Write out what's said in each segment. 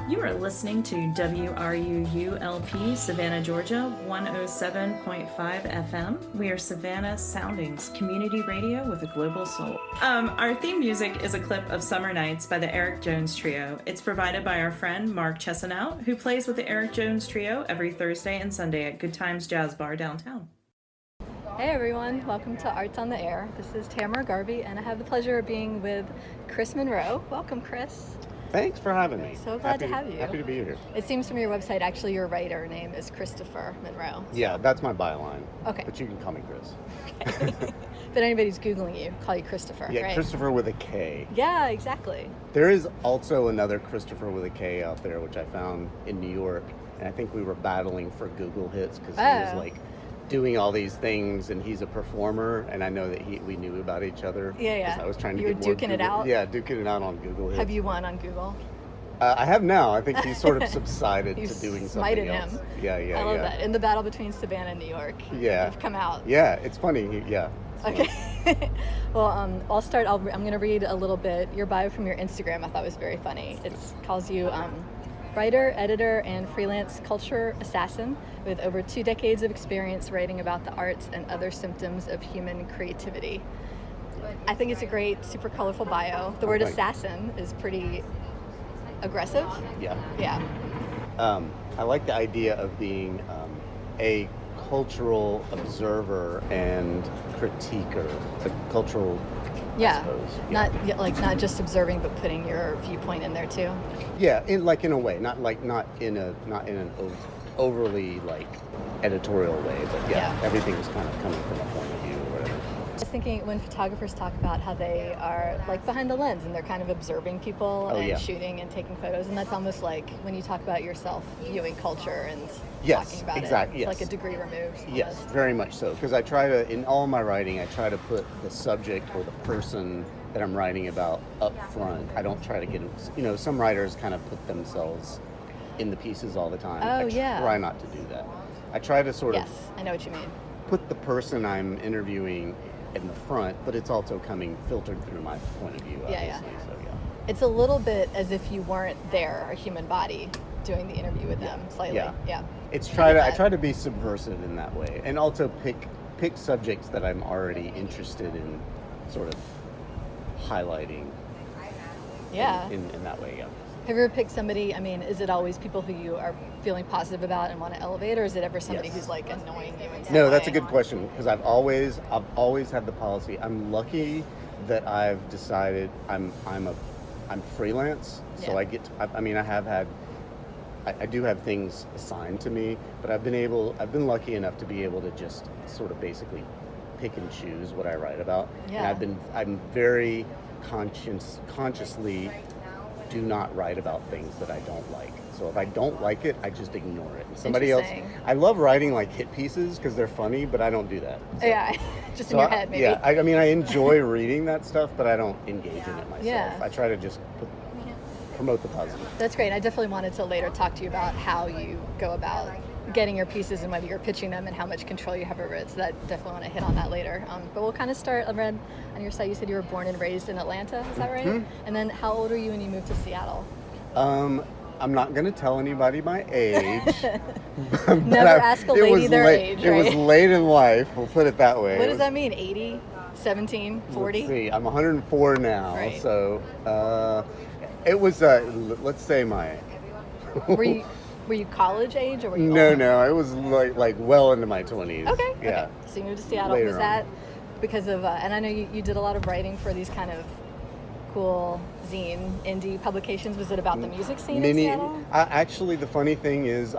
You are listening to WRUULP, Savannah, Georgia, 107.5 FM. We are Savannah Soundings, community radio with a global soul. Our theme music is a clip of Summer Nights by the Eric Jones Trio. It's provided by our friend Mark Chesanout, who plays with the Eric Jones Trio every Thursday and Sunday at Good Times Jazz Bar downtown. Hey everyone, welcome to Arts on the Air. This is Tamara Garvey, and I have the pleasure of being with Chris Monroe. Welcome, Chris. Thanks for having me. So glad to have you. Happy to be here. It seems from your website, actually, your writer name is Kristopher Monroe. Yeah, that's my byline. Okay. But you can call me Chris. Okay. If anybody's Googling you, call you Christopher, Yeah, right? Christopher with a K. Yeah, exactly. There is also another Christopher with a K out there, which I found in New York. And I think we were battling for Google hits because he was like doing all these things, and he's a performer, and I know that we knew about each other. Yeah. I was trying to you get were more duking Google, it out? Yeah, duking it out on Google hits. Have you won on Google? I have now. I think he's sort of subsided You to doing smited something else. him. Yeah. I love that. In the battle between Savannah and New York. Yeah. You've come out. Yeah, it's funny. It's Okay. Well, I'll start. I'm going to read a little bit. Your bio from your Instagram I thought was very funny. It calls you writer, editor, and freelance culture assassin with over 2 decades of experience writing about the arts and other symptoms of human creativity. I think it's a great, super colorful bio. The word assassin is pretty aggressive. Yeah. I like the idea of being a cultural observer and critiquer, a cultural. I suppose. Not just observing, but putting your viewpoint in there too. Yeah, in a way, not in an overly editorial way, but everything is kind of coming from a point of view or whatever. I was thinking when photographers talk about how they are behind the lens and they're kind of observing people shooting and taking photos, and that's almost like when you talk about yourself viewing culture and talking about exactly, it. It's like a degree removed. Yes, very much so. Because I try to, in all my writing, I try to put the subject or the person that I'm writing about up front. I don't try to get, some writers kind of put themselves in the pieces all the time. I try not to do that. I try to sort of. Yes, I know what you mean. Put the person I'm interviewing in the front, but it's also filtered through my point of view, obviously. Yeah. So, It's a little bit as if you weren't there, a human body, doing the interview with them, slightly. Yeah. I try to be subversive in that way, and also pick subjects that I'm already interested in, sort of highlighting. Yeah. In that way, yeah. Have you ever picked somebody? I mean, is it always people who you are feeling positive about and want to elevate, or is it ever somebody who's annoying you in some way? No, that's a good question, because I've always had the policy. I'm lucky that I've decided I'm freelance, so I get I do have things assigned to me, but I've been lucky enough to be able to just sort of basically pick and choose what I write about. Yeah. And I'm very consciously do not write about things that I don't like. So if I don't like it, I just ignore it. And somebody else. I love writing hit pieces because they're funny, but I don't do that. So, just in your head, maybe. Yeah, I enjoy reading that stuff, but I don't engage in it myself. Yeah. I try to just promote the positive. That's great. I definitely wanted to later talk to you about how you go about getting your pieces and whether you're pitching them and how much control you have over it. So that definitely want to hit on that later. But we'll kind of start. I read on your site you said you were born and raised in Atlanta. Is that right? Mm-hmm. And then how old are you when you moved to Seattle? I'm not going to tell anybody my age. Never ask a lady their age, right? It was late in life, we'll put it that way. What does that mean? 80? 17? 40? Let's see, I'm 104 now, right. So it was, let's say my... Were you college age or were you No, it was like well into my 20s. Okay. Yeah. Okay. So you moved to Seattle. Later was that because of, and I know you did a lot of writing for these kind of cool zine indie publications. Was it about the music scene in Seattle? Actually, the funny thing is,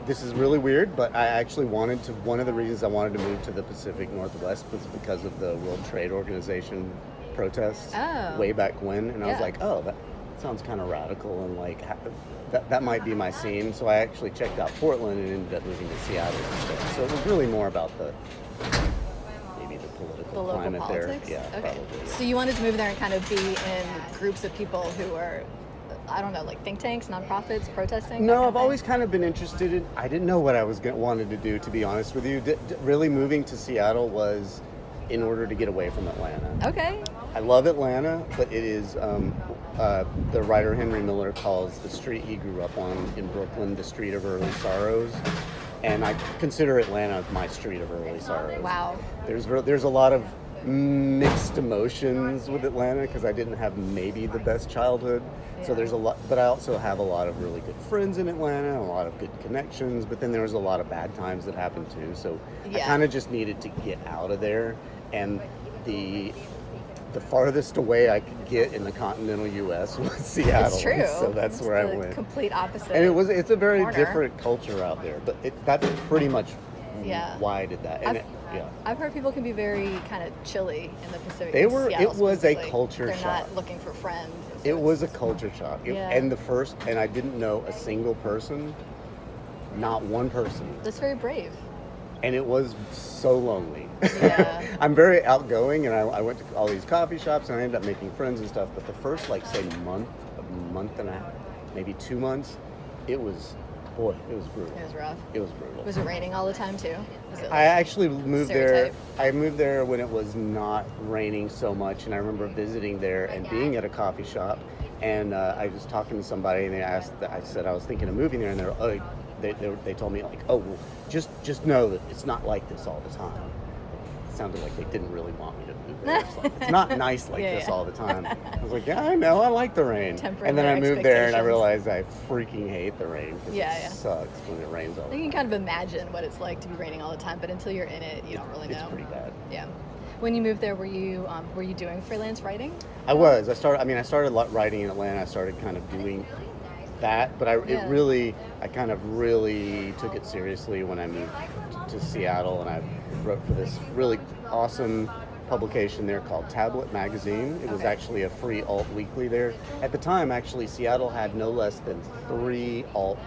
this is really weird, but I actually one of the reasons I wanted to move to the Pacific Northwest was because of the World Trade Organization protests way back when, and I was like, that sounds kind of radical, and that might be my scene. So I actually checked out Portland and ended up moving to Seattle instead. So it was really more about the political climate politics there. Yeah, okay. Probably. Yeah. So you wanted to move there and kind of be in groups of people who are, I don't know, like think tanks, nonprofits, protesting? No, I've always kind of been interested in, I didn't know what I was wanted to do, to be honest with you. Really moving to Seattle was in order to get away from Atlanta. Okay. I love Atlanta, but it is, the writer Henry Miller calls the street he grew up on in Brooklyn the street of early sorrows, and I consider Atlanta my street of early sorrows. Wow. There's a lot of mixed emotions with Atlanta because I didn't have maybe the best childhood. Yeah. So there's a lot, but I also have a lot of really good friends in Atlanta, a lot of good connections, but then there was a lot of bad times that happened too. So I kind of just needed to get out of there, and the farthest away I could get in the continental U.S. was Seattle. It's true. So that's where I went. Complete opposite. And it's a very corner. different culture out there, but that's pretty much why I did that. And I've heard people can be very kind of chilly in the Pacific. It Seattle was a specifically. culture They're shock. They're not looking for friends. So it was a culture shock. And I didn't know a single person, not one person. That's very brave. And it was so lonely. Yeah. I'm very outgoing, and I went to all these coffee shops, and I ended up making friends and stuff. But the first, say, month and a half, maybe 2 months, it was brutal. It was rough. It was brutal. Was it raining all the time too? I actually moved there. stereotype? I moved there when it was not raining so much, and I remember visiting there and being at a coffee shop, and I was talking to somebody, and I said I was thinking of moving there, and they told me like, oh, well, just know that it's not like this all the time. It sounded like they didn't really want me to move there. It's not nice like this all the time. I was like, yeah, I know, I like the rain. And then I moved there and I realized I freaking hate the rain because it sucks when it rains all the time. You can kind of imagine what it's like to be raining all the time, but until you're in it, you don't really know. It's pretty bad. Yeah. When you moved there, were you doing freelance writing? I was. I started writing in Atlanta. I started kind of doing that, but I kind of really took it seriously when I moved to Seattle, and I wrote for this really awesome publication there called Tablet Magazine. It was actually a free alt weekly there. At the time, actually, Seattle had no less than 3 alt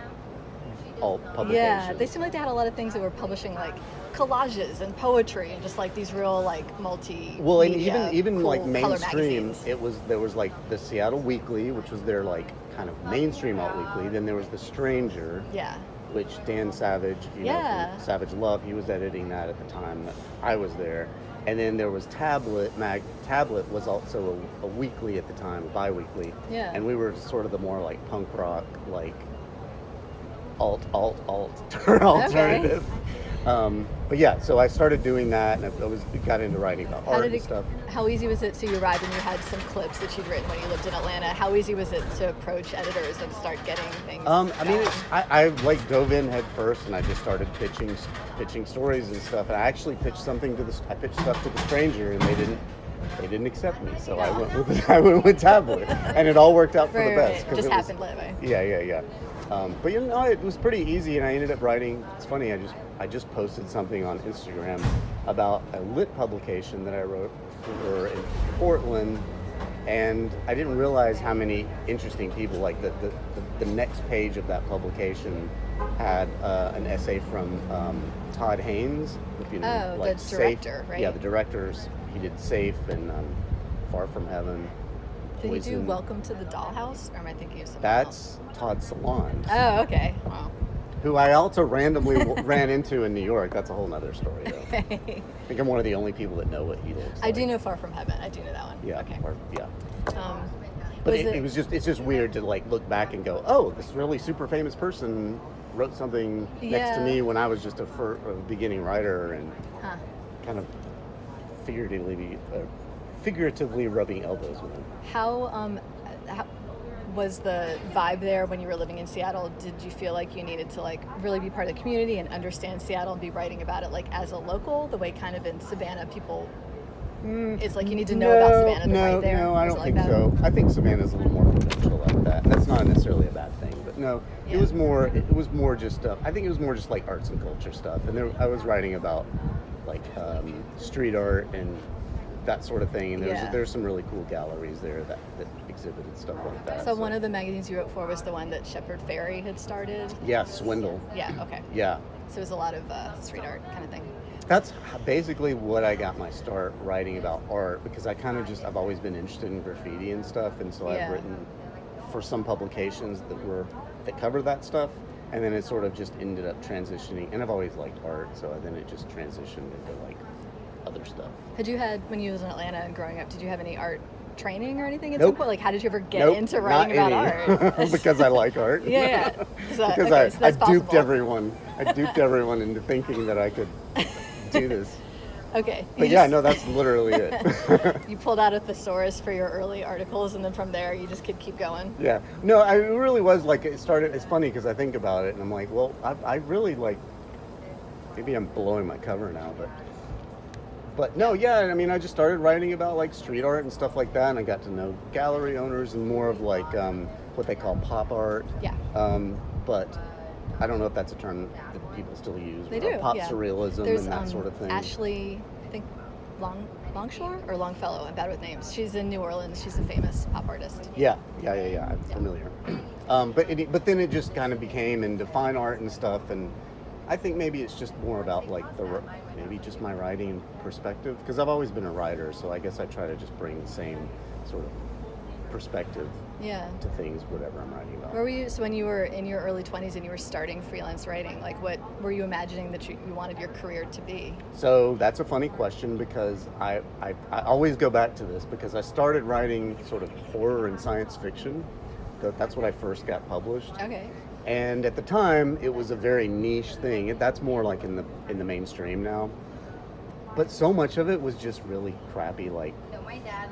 publications. Yeah, they seemed like they had a lot of things that were publishing like collages and poetry and just like these real like multi. Well, and even cool like mainstream, magazines. there was like the Seattle Weekly, which was their like kind of mainstream alt weekly. Then there was the Stranger. Yeah. Which Dan Savage, know, from Savage Love, he was editing that at the time that I was there. And then there was Tablet. Tablet was also a weekly at the time, a bi-weekly. Yeah. And we were sort of the more like punk rock, like alternative. But yeah, so I started doing that, and I got into writing about art and stuff. How easy was it? So you arrived and you had some clips that you'd written when you lived in Atlanta. How easy was it to approach editors and start getting things? I like dove in head first, and I just started pitching stories and stuff. And I actually pitched stuff to the Stranger, and they didn't accept me. So I went with Tablet, and it all worked out for the best. It just happened that way. Yeah. But it was pretty easy, and I ended up writing. It's funny. I just posted something on Instagram about a lit publication that I wrote for in Portland, and I didn't realize how many interesting people. Like the next page of that publication had an essay from Todd Haynes, if you know, like the director, Safe, right? Yeah, the directors. He did Safe and Far From Heaven. Did he do Welcome to the Dollhouse, or am I thinking of something else? That's Todd Solondz. Oh, okay. Wow. Who I also randomly ran into in New York. That's a whole nother story, though. Okay. I think I'm one of the only people that know what he looks like. I do know Far From Heaven. I do know that one. Yeah. Okay. But it's just weird to like look back and go, oh, this really super famous person wrote something next to me when I was just a beginning writer, and kind of figuratively rubbing elbows with him. How was the vibe there when you were living in Seattle? Did you feel like you needed to like really be part of the community and understand Seattle and be writing about it like as a local, the way kind of in Savannah people it's like you need to know about Savannah to write there? No, I don't think so. I think Savannah's a little more provincial like that. That's not necessarily a bad thing, but no, it was more just I think it was more just like arts and culture stuff. And I was writing about like street art and that sort of thing, and there's some really cool galleries there that exhibited stuff like that. So one of the magazines you wrote for was the one that Shepard Fairey had started? Yeah, Swindle. Yeah, okay. Yeah. So it was a lot of street art kind of thing. That's basically what I got my start writing about art, because I've always been interested in graffiti and stuff, and so I've written for some publications that cover that stuff, and then it sort of just ended up transitioning, and I've always liked art, so then it just transitioned into like other stuff. When you was in Atlanta and growing up, did you have any art training or anything at Nope. some point? Like, how did you ever get Nope, into not writing about any. art? Because I like art. Yeah. So, Because okay, so I that's duped possible. everyone. I duped everyone into thinking that I could do this. Okay. But yeah, no, that's literally it. You pulled out a thesaurus for your early articles, and then from there you just could keep going. Yeah. No, I really was like, it started, it's funny because I think about it and I'm like, well, I really like, maybe I'm blowing my cover now, but no, yeah, I mean, I just started writing about like street art and stuff like that, and I got to know gallery owners and more of like what they call pop art. Yeah. But I don't know if that's a term that people still use. They do. Pop yeah. surrealism There's, and that sort of thing. Ashley, I think Longshore or Longfellow. I'm bad with names. She's in New Orleans. She's a famous pop artist. Yeah. I'm familiar. But then it just kind of became into fine art and stuff, and I think maybe it's just more about like maybe just my writing perspective, because I've always been a writer, so I guess I try to just bring the same sort of perspective to things, whatever I'm writing about. Where were you? So when you were in your early 20s and you were starting freelance writing, like what were you imagining that you wanted your career to be? So that's a funny question, because I always go back to this, because I started writing sort of horror and science fiction. That's what I first got published. Okay. And at the time, it was a very niche thing. That's more like in the mainstream now. But so much of it was just really crappy, like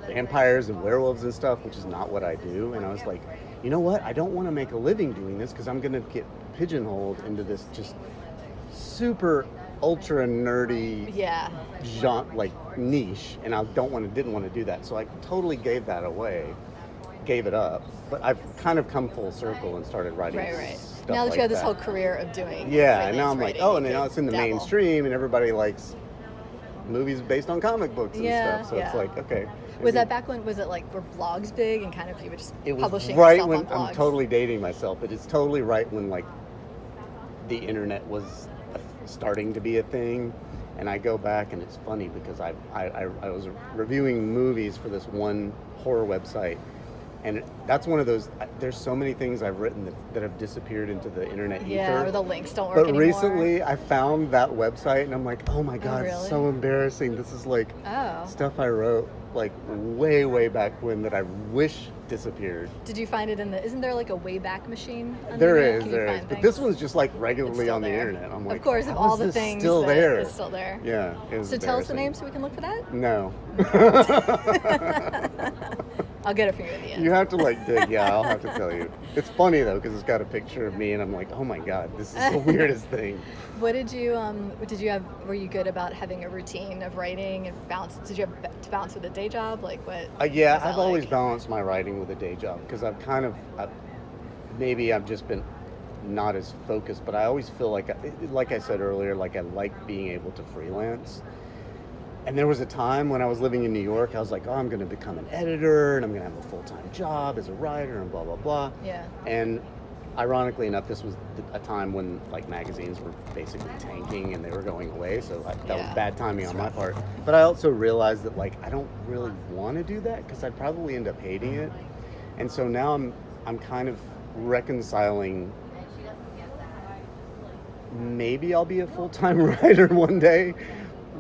vampires and werewolves and stuff, which is not what I do. And I was like, you know what? I don't want to make a living doing this, because I'm going to get pigeonholed into this just super ultra nerdy genre, like niche, and I didn't want to do that. So I totally gave it up. But I've kind of come full circle and started writing. Right. Stuff Now that like you have this that. whole career of doing And now I'm like, writing, oh, and now it's in the dabble. mainstream, and everybody likes movies based on comic books and stuff. So it's like, okay. Was that back when, was it like, were blogs big and kind of you were just It was publishing right yourself when on blogs? I'm totally dating myself, but it's totally right when like the internet was starting to be a thing. And I go back, and it's funny because I was reviewing movies for this one horror website. And that's one of those, there's so many things I've written that have disappeared into the internet ether. Yeah, or the links don't work But anymore. recently I found that website, and I'm like, oh my God, really? it's so embarrassing. This is like stuff I wrote like way, way back when that I wish disappeared. Did you find it isn't there like a Wayback Machine? There is. But this one's just like regularly on the internet. I'm like, of course, of all the things still there. It's still there. Yeah, it was So tell us the embarrassing. name so we can look for that? No. I'll get it for you in the end. You have to like dig. Yeah, I'll have to tell you. It's funny though, because it's got a picture of me, and I'm like, oh my God, this is the weirdest thing. What did you have? Were you good about having a routine of writing and balance? Did you have to balance with a day job? Like what? Yeah, was that I've always like? balanced my writing with a day job, because maybe I've just been not as focused, but I always feel like I said earlier, like I like being able to freelance. And there was a time when I was living in New York, I was like, oh, I'm going to become an editor, and I'm going to have a full-time job as a writer, and blah, blah, blah. Yeah. And ironically enough, this was a time when like magazines were basically tanking and they were going away, so that was bad timing on my part. But I also realized that like I don't really want to do that, because I'd probably end up hating it. And so now I'm kind of reconciling, maybe I'll be a full-time writer one day.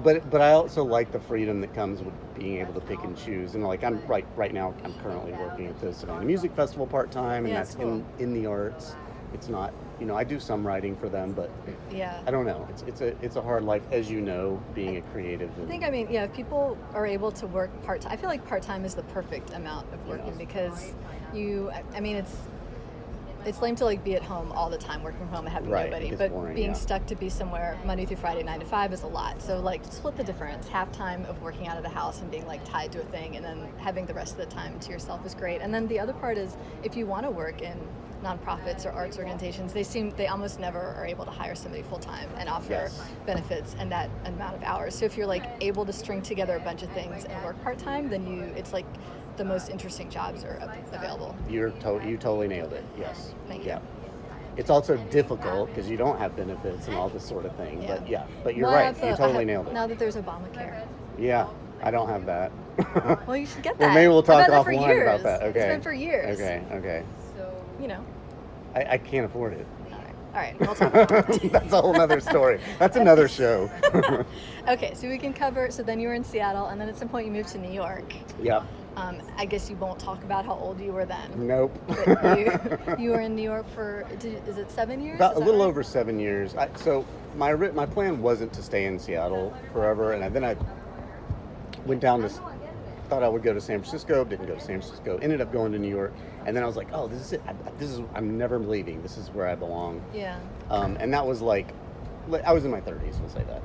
But I also like the freedom that comes with being able to pick and choose. And like I'm right now, I'm currently working at the Savannah Music Festival part-time, and that's cool. in the arts. It's not, I do some writing for them, but I don't know. It's a hard life, as you know, being a creative. I think, if people are able to work part-time, I feel like part-time is the perfect amount of working, because it's lame to like be at home all the time, working from home and having nobody. But boring, being stuck to be somewhere Monday through Friday, 9 to 5 is a lot. So like split the difference. Half time of working out of the house and being like tied to a thing, and then having the rest of the time to yourself is great. And then the other part is, if you want to work in nonprofits or arts organizations, they almost never are able to hire somebody full time and offer benefits and that amount of hours. So if you're like able to string together a bunch of things and work part time, then it's like the most interesting jobs are available. You totally nailed it. Yes. Thank you. It's also difficult because you don't have benefits and all this sort of thing. But you're right. You totally nailed it. Now that there's Obamacare. Yeah, I don't have that. Well, you should get that. Well, maybe we'll talk offline offline about that. Okay. It's been for years. Okay. So, I can't afford it. All right, we'll talk about that. That's a whole other story. That's another show. Okay, so we can cover, so then you were in Seattle, and then at some point you moved to New York. Yeah. I guess you won't talk about how old you were then. Nope. But you were in New York for, is it 7 years? About a little over 7 years. So my plan wasn't to stay in Seattle forever, and then I went down to, thought I would go to San Francisco, didn't go to San Francisco, ended up going to New York, and then I was like, oh, this is it. I'm never leaving. This is where I belong. Yeah. And that was like, I was in my 30s, we'll say that.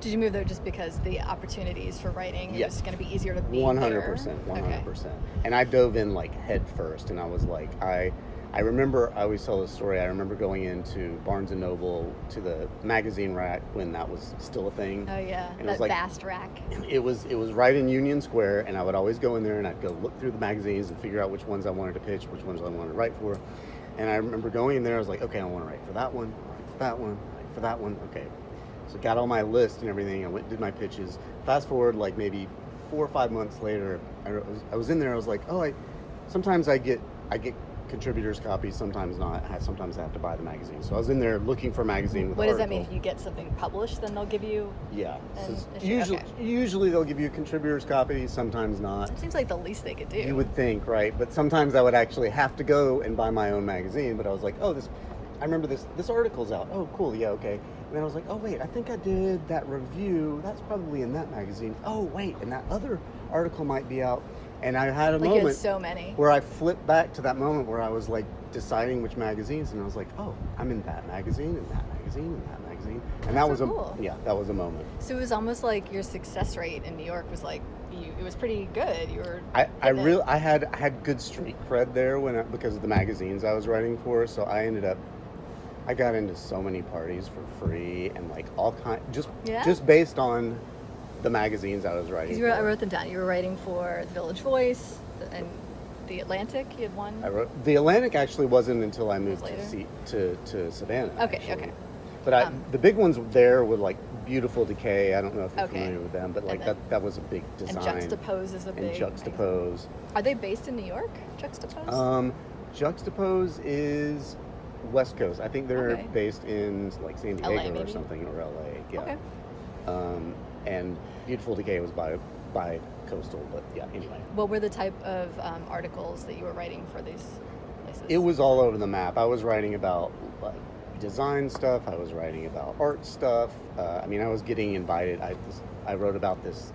Did you move there just because the opportunities for writing it was going to be easier to be 100%, 100%. Okay. And I dove in like head first, and I was like, I remember, I always tell this story, I remember going into Barnes & Noble to the magazine rack when that was still a thing. Oh yeah, and that it was like, vast rack. It was right in Union Square, and I would always go in there and I'd go look through the magazines and figure out which ones I wanted to pitch, which ones I wanted to write for. And I remember going in there, I was like, okay, I want to write for that one, write for that one, write for that one, okay. So got all my list and everything. I went and did my pitches. Fast forward like maybe 4 or 5 months later, I was in there. I was like, oh, sometimes I get contributors' copies, sometimes not. Sometimes I have to buy the magazine. So I was in there looking for a magazine with What does article. that mean? If you get something published, then they'll give you. Yeah. So usually they'll give you a contributor's copy. Sometimes not. It seems like the least they could do. You would think, right? But sometimes I would actually have to go and buy my own magazine. But I was like, oh, I remember this article's out. Oh, cool. Yeah, okay. And then I was like, oh, wait, I think I did that review. That's probably in that magazine. Oh, wait, and that other article might be out. And I had a moment you had so many. Where I flipped back to that moment where I was like deciding which magazines, and I was like, oh, I'm in that magazine, and that magazine, and that magazine. And that was cool. That was a moment. So it was almost like your success rate in New York was like, it was pretty good. You were. I had good street cred there because of the magazines I was writing for. So I got into so many parties for free and like all just based on the magazines I was writing for. I wrote them down. You were writing for The Village Voice and The Atlantic. You had one. I wrote The Atlantic actually wasn't until I moved to Savannah. Okay, actually. okay. But the big ones there were like Beautiful Decay. I don't know if you're familiar with them, but like that was a big design. And Juxtapoz is a big. And Juxtapoz. Are they based in New York? Juxtapoz. Juxtapoz is West Coast. I think they're based in like San Diego LA, or something, or LA. Yeah. Okay. And Beautiful Decay was by coastal, but yeah. Anyway. What were the type of articles that you were writing for these places? It was all over the map. I was writing about like design stuff. I was writing about art stuff. I was getting invited. I wrote about this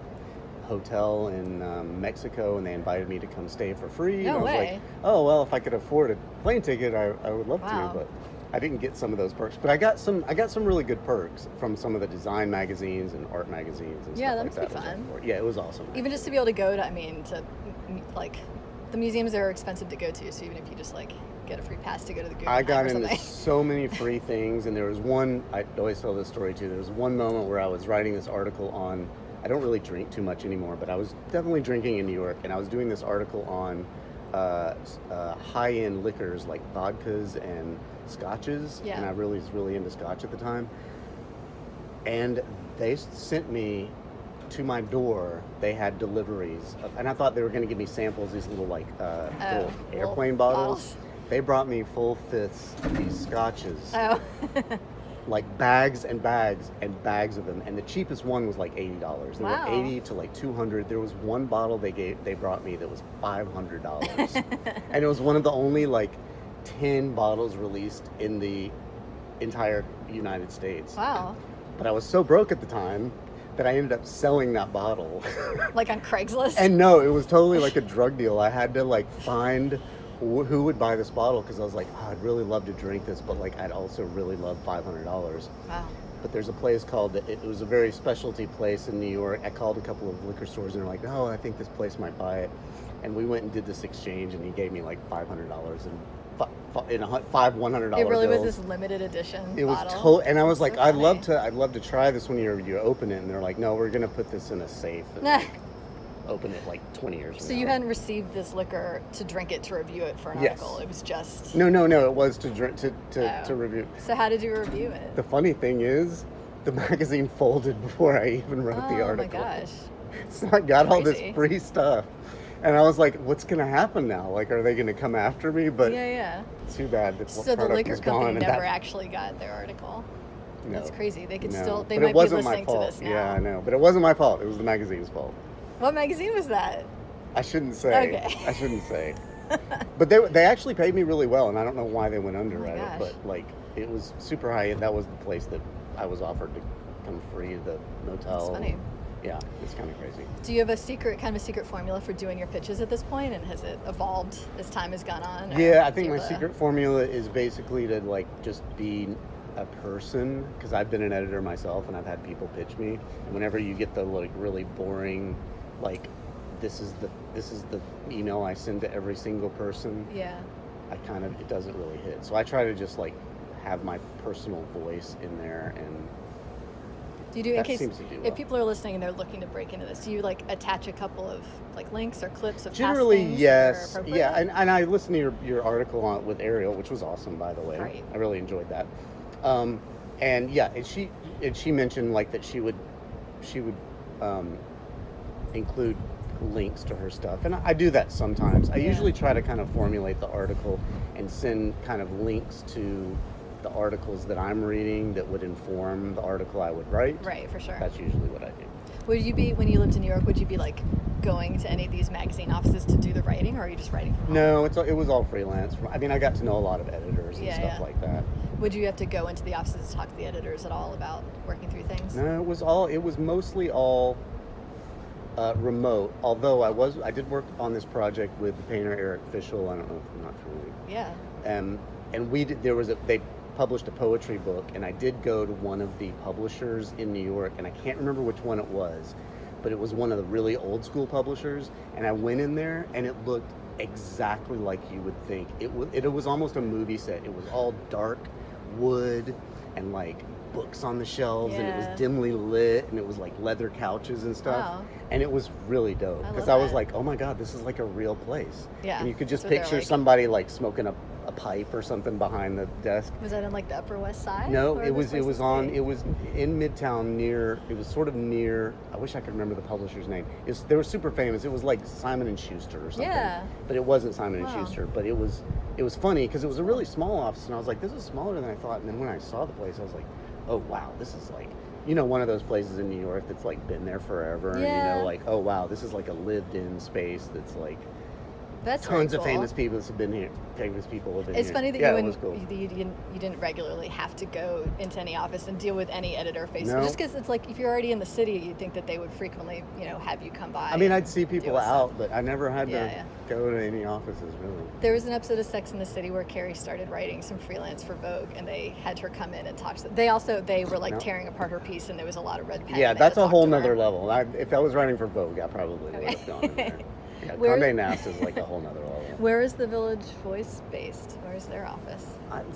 hotel in Mexico, and they invited me to come stay for free. No and I was way. like, oh well, if I could afford a plane ticket, I would love to, but I didn't get some of those perks. But I got some really good perks from some of the design magazines and art magazines and stuff like that. Yeah, that must be fun. Yeah, it was awesome. Even just to be able to go to, like, the museums are expensive to go to, so even if you just like get a free pass to go to the Guggenheim I got or into something. so many free things, and there was one, I always tell this story too, there was one moment where I was writing this article on, I don't really drink too much anymore, but I was definitely drinking in New York, and I was doing this article on high-end liquors like vodkas and scotches, and I was really into scotch at the time. And they sent me to my door. They had deliveries, and I thought they were going to give me samples, these little like little airplane bottles. They brought me full fifths of these scotches. Oh. Like bags and bags and bags of them, and the cheapest one was like $80. They were $80 to like $200. There was one bottle they brought me that was $500, and it was one of the only like 10 bottles released in the entire United States. Wow! But I was so broke at the time that I ended up selling that bottle. Like on Craigslist? And no, it was totally like a drug deal. I had to like find who would buy this bottle, because I was like, oh, I'd really love to drink this, but like I'd also really love $500. Wow. But there's a place called, it was a very specialty place in New York. I called a couple of liquor stores, and they're like, oh, I think this place might buy it. And we went and did this exchange, and he gave me like $500 in five $100 It really bills. was this limited edition It bottle. And I was like, So I'd love to try this when you open it. And they're like, no, we're gonna put this in a safe and open it like 20 years from So now. you hadn't received this liquor to drink it, to review it for an article. It was just No, it was to drink to review. So how did you review it? The funny thing is, the magazine folded before I even wrote the article. Oh my gosh. So I got all this free stuff, and I was like, what's gonna happen now? Like, are they gonna come after me? But too bad that so the liquor company never actually got their article. No. That's crazy. They could still, they might be listening to this now. Yeah, I know, but it wasn't my fault. It was the magazine's fault. What magazine was that? I shouldn't say. Okay. I shouldn't say. But they actually paid me really well, and I don't know why they went under at it, but like it was super high. That was the place that I was offered to come free, the motel. That's funny. Yeah, it's kind of crazy. Do you have a secret formula for doing your pitches at this point, and has it evolved as time has gone on? Yeah, I think my secret formula is basically to like just be a person, because I've been an editor myself and I've had people pitch me, and whenever you get the like really boring, like this is the email I send to every single person. Yeah. It doesn't really hit. So I try to just like have my personal voice in there, and do you do, in case seems to do well. If people are listening and they're looking to break into this, do you like attach a couple of like links or clips of generally past things yes, yeah, and I listened to your article on with Ariel, which was awesome, by the way. Right. I really enjoyed that. And yeah, and she mentioned like that she would include links to her stuff, and I do that sometimes. I usually try to kind of formulate the article and send kind of links to the articles that I'm reading that would inform the article I would write. Right, for sure. That's usually what I do. Would you be, when you lived in New York, would you be like going to any of these magazine offices to do the writing, or are you just writing from home? No, it was all freelance. I mean, I got to know a lot of editors and stuff like that. Would you have to go into the offices to talk to the editors at all about working through things? No, it was mostly all remote. Although I did work on this project with the painter Eric Fischel. I don't know if I'm not familiar. Yeah. And they published a poetry book, and I did go to one of the publishers in New York, and I can't remember which one it was, but it was one of the really old school publishers, and I went in there and it looked exactly like you would think. It was almost a movie set. It was all dark wood and like books on the shelves, and it was dimly lit, and it was like leather couches and stuff. Wow. And it was really dope, because I was like, oh my god, this is like a real place. Yeah. And you could just picture somebody like smoking a pipe or something behind the desk. Was that in like the Upper West Side? No, it was in Midtown it was sort of near, I wish I could remember the publisher's name. They were super famous. It was like Simon and Schuster or something. Yeah. But it wasn't Simon and Schuster, but it was funny because it was a really small office, and I was like, this is smaller than I thought. And then when I saw the place, I was like, oh wow, this is like, one of those places in New York that's like been there forever. Yeah. And like, oh wow, this is like a lived-in space that's like That's tons cool. of famous people have been here. Famous people live in here. It's funny that you didn't regularly have to go into any office and deal with any editor face. No. Just because it's like if you're already in the city, you'd think that they would frequently, have you come by. I mean, I'd see people out, but I never had to Yeah. go to any offices, really. There was an episode of Sex and the City where Carrie started writing some freelance for Vogue, and they had her come in and talk to them. They were like tearing apart her piece, and there was a lot of red pen. Yeah, that's a whole nother level. If I was writing for Vogue, I probably would have gone in there. Yeah, Condé Nast is like a whole nother level. Where is the Village Voice based? Where is their office?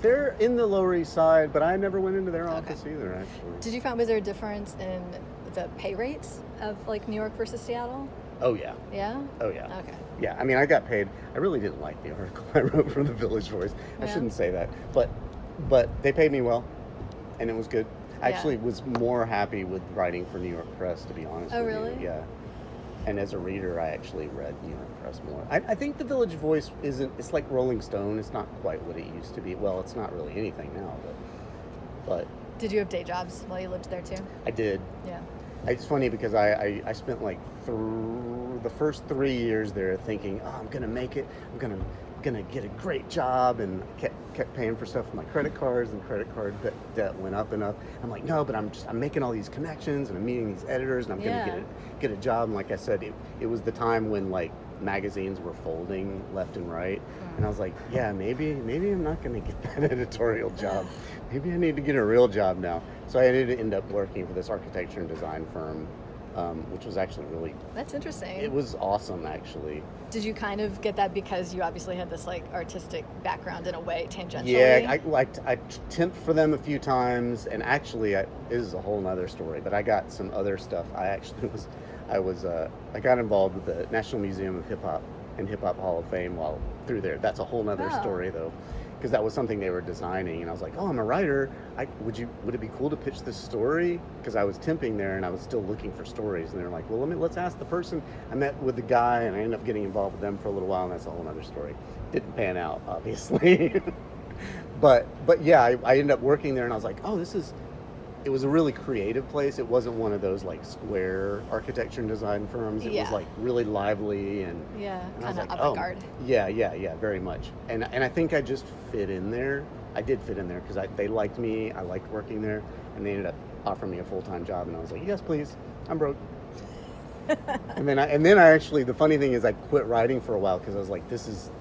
They're in the Lower East Side, but I never went into their office either, actually. Was there a difference in the pay rates of like New York versus Seattle? Oh, yeah. Yeah? Oh, yeah. Okay. Yeah, I mean, I got paid. I really didn't like the article I wrote for the Village Voice. I shouldn't say that. But they paid me well, and it was good. I actually was more happy with writing for New York Press, to be honest with you. Oh, really? Yeah. And as a reader, I actually read New York Press more. I think the Village Voice it's like Rolling Stone. It's not quite what it used to be. Well, it's not really anything now, but. Did you have day jobs while you lived there too? I did. Yeah. It's funny because I spent like the first 3 years there thinking, oh, I'm going to make it. I'm going to get a great job, and kept paying for stuff with my credit cards, and credit card debt went up and up. I'm like, no, but I'm making all these connections, and I'm meeting these editors, and I'm going to get a job. And like I said, it was the time when like magazines were folding left and right, and I was like, yeah, maybe I'm not going to get that editorial job. Maybe I need to get a real job now. So I did end up working for this architecture and design firm, which was actually really... That's interesting. It was awesome, actually. Did you kind of get that because you obviously had this like artistic background in a way, tangentially? Yeah, I temped for them a few times, and actually, this is a whole nother story, but I got some other stuff. I got involved with the National Museum of Hip Hop and Hip Hop Hall of Fame while through there. That's a whole nother story, though. Because that was something they were designing, and I was like, oh, I'm a writer. Would it be cool to pitch this story? Because I was temping there, and I was still looking for stories. And they were like, well, let's ask the person. I met with the guy, and I ended up getting involved with them for a little while, and that's a whole other story. Didn't pan out, obviously. but yeah, I ended up working there, and I was like, oh, this is it was a really creative place. It wasn't one of those like square architecture and design firms. It was like really lively and kind of avant-garde. Yeah, very much. And I think I just fit in there. I did fit in there because they liked me. I liked working there, and they ended up offering me a full-time job, and I was like, yes, please. I'm broke. and then I actually, the funny thing is, I quit writing for a while because I was like, this is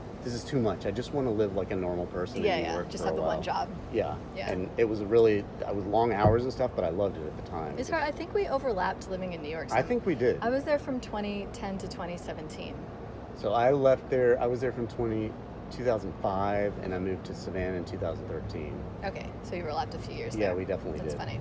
too much. I just want to live like a normal person in New York just for have a the while. one job. Yeah, and it was I was long hours and stuff, but I loved it at the time. It's hard. I think we overlapped living in New York. I think we did. I was there from 2010 to 2017. So I left there. I was there from 2005, and I moved to Savannah in 2013. Okay, so you overlapped a few years. Yeah, there. we definitely did. That's funny.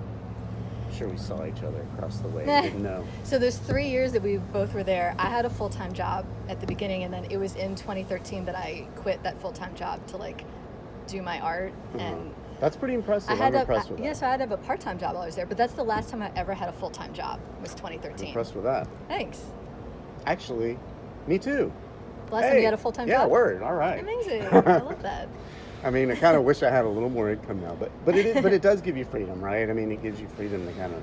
I'm sure we saw each other across the way. We didn't know. So there's 3 years that we both were there. I had a full-time job at the beginning, and then it was in 2013 that I quit that full-time job to like do my art. And that's pretty impressive. I'm impressed with that. Yeah, so I had to have a part-time job while I was there, but that's the last time I ever had a full-time job was 2013. I'm impressed with that. Thanks. Actually, me too. Last time you had a full-time job? Yeah, word. All right. Amazing. I love that. I mean, I kind of wish I had a little more income now, but it does give you freedom, right? I mean, it gives you freedom to kind of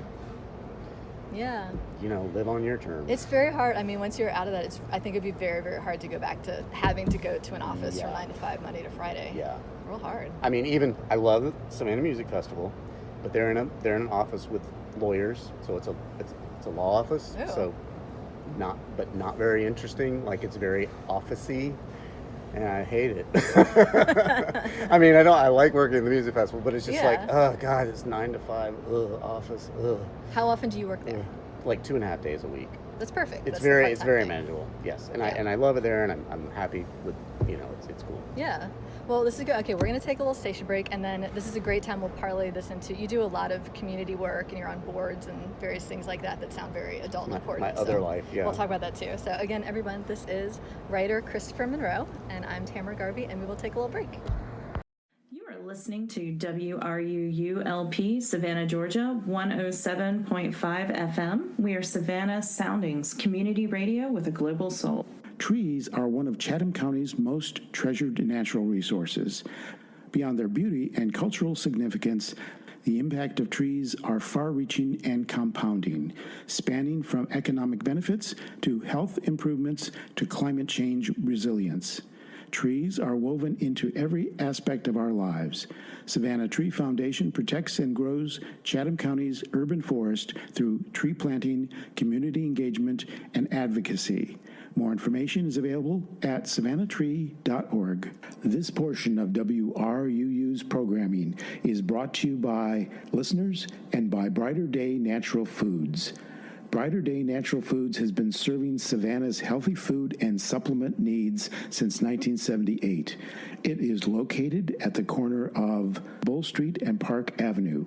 live on your terms. It's very hard. I mean, once you're out of that, I think it'd be very, very hard to go back to having to go to an office from 9 to 5, Monday to Friday. Yeah. Real hard. I mean, I love the Savannah Music Festival, but they're in an office with lawyers, so it's a law office. Ew. So not very interesting. Like, it's very office-y. And I hate it. I mean, I like working at the music festival, but it's just like, oh God, it's 9 to 5, office, ugh. How often do you work there? Like 2.5 days a week. That's perfect. It's That's very manageable. Yes, and I love it there, and I'm happy with it's cool. Yeah. Well, this is good. Okay, we're gonna take a little station break, and then this is a great time. We'll parlay this into. You do a lot of community work, and you're on boards and various things like that sound very adult and important. My other life, yeah. We'll talk about that too. So again, everyone, this is writer Kristopher Monroe, and I'm Tamara Garvey, and we will take a little break. You are listening to WRUULP, Savannah, Georgia, 107.5 FM. We are Savannah Soundings, community radio with a global soul. Trees are one of Chatham County's most treasured natural resources. Beyond their beauty and cultural significance, the impact of trees are far-reaching and compounding, spanning from economic benefits to health improvements to climate change resilience. Trees are woven into every aspect of our lives. Savannah Tree Foundation protects and grows Chatham County's urban forest through tree planting, community engagement, and advocacy. More information is available at savannahtree.org. This portion of WRUU's programming is brought to you by listeners and by Brighter Day Natural Foods. Brighter Day Natural Foods has been serving Savannah's healthy food and supplement needs since 1978. It is located at the corner of Bull Street and Park Avenue.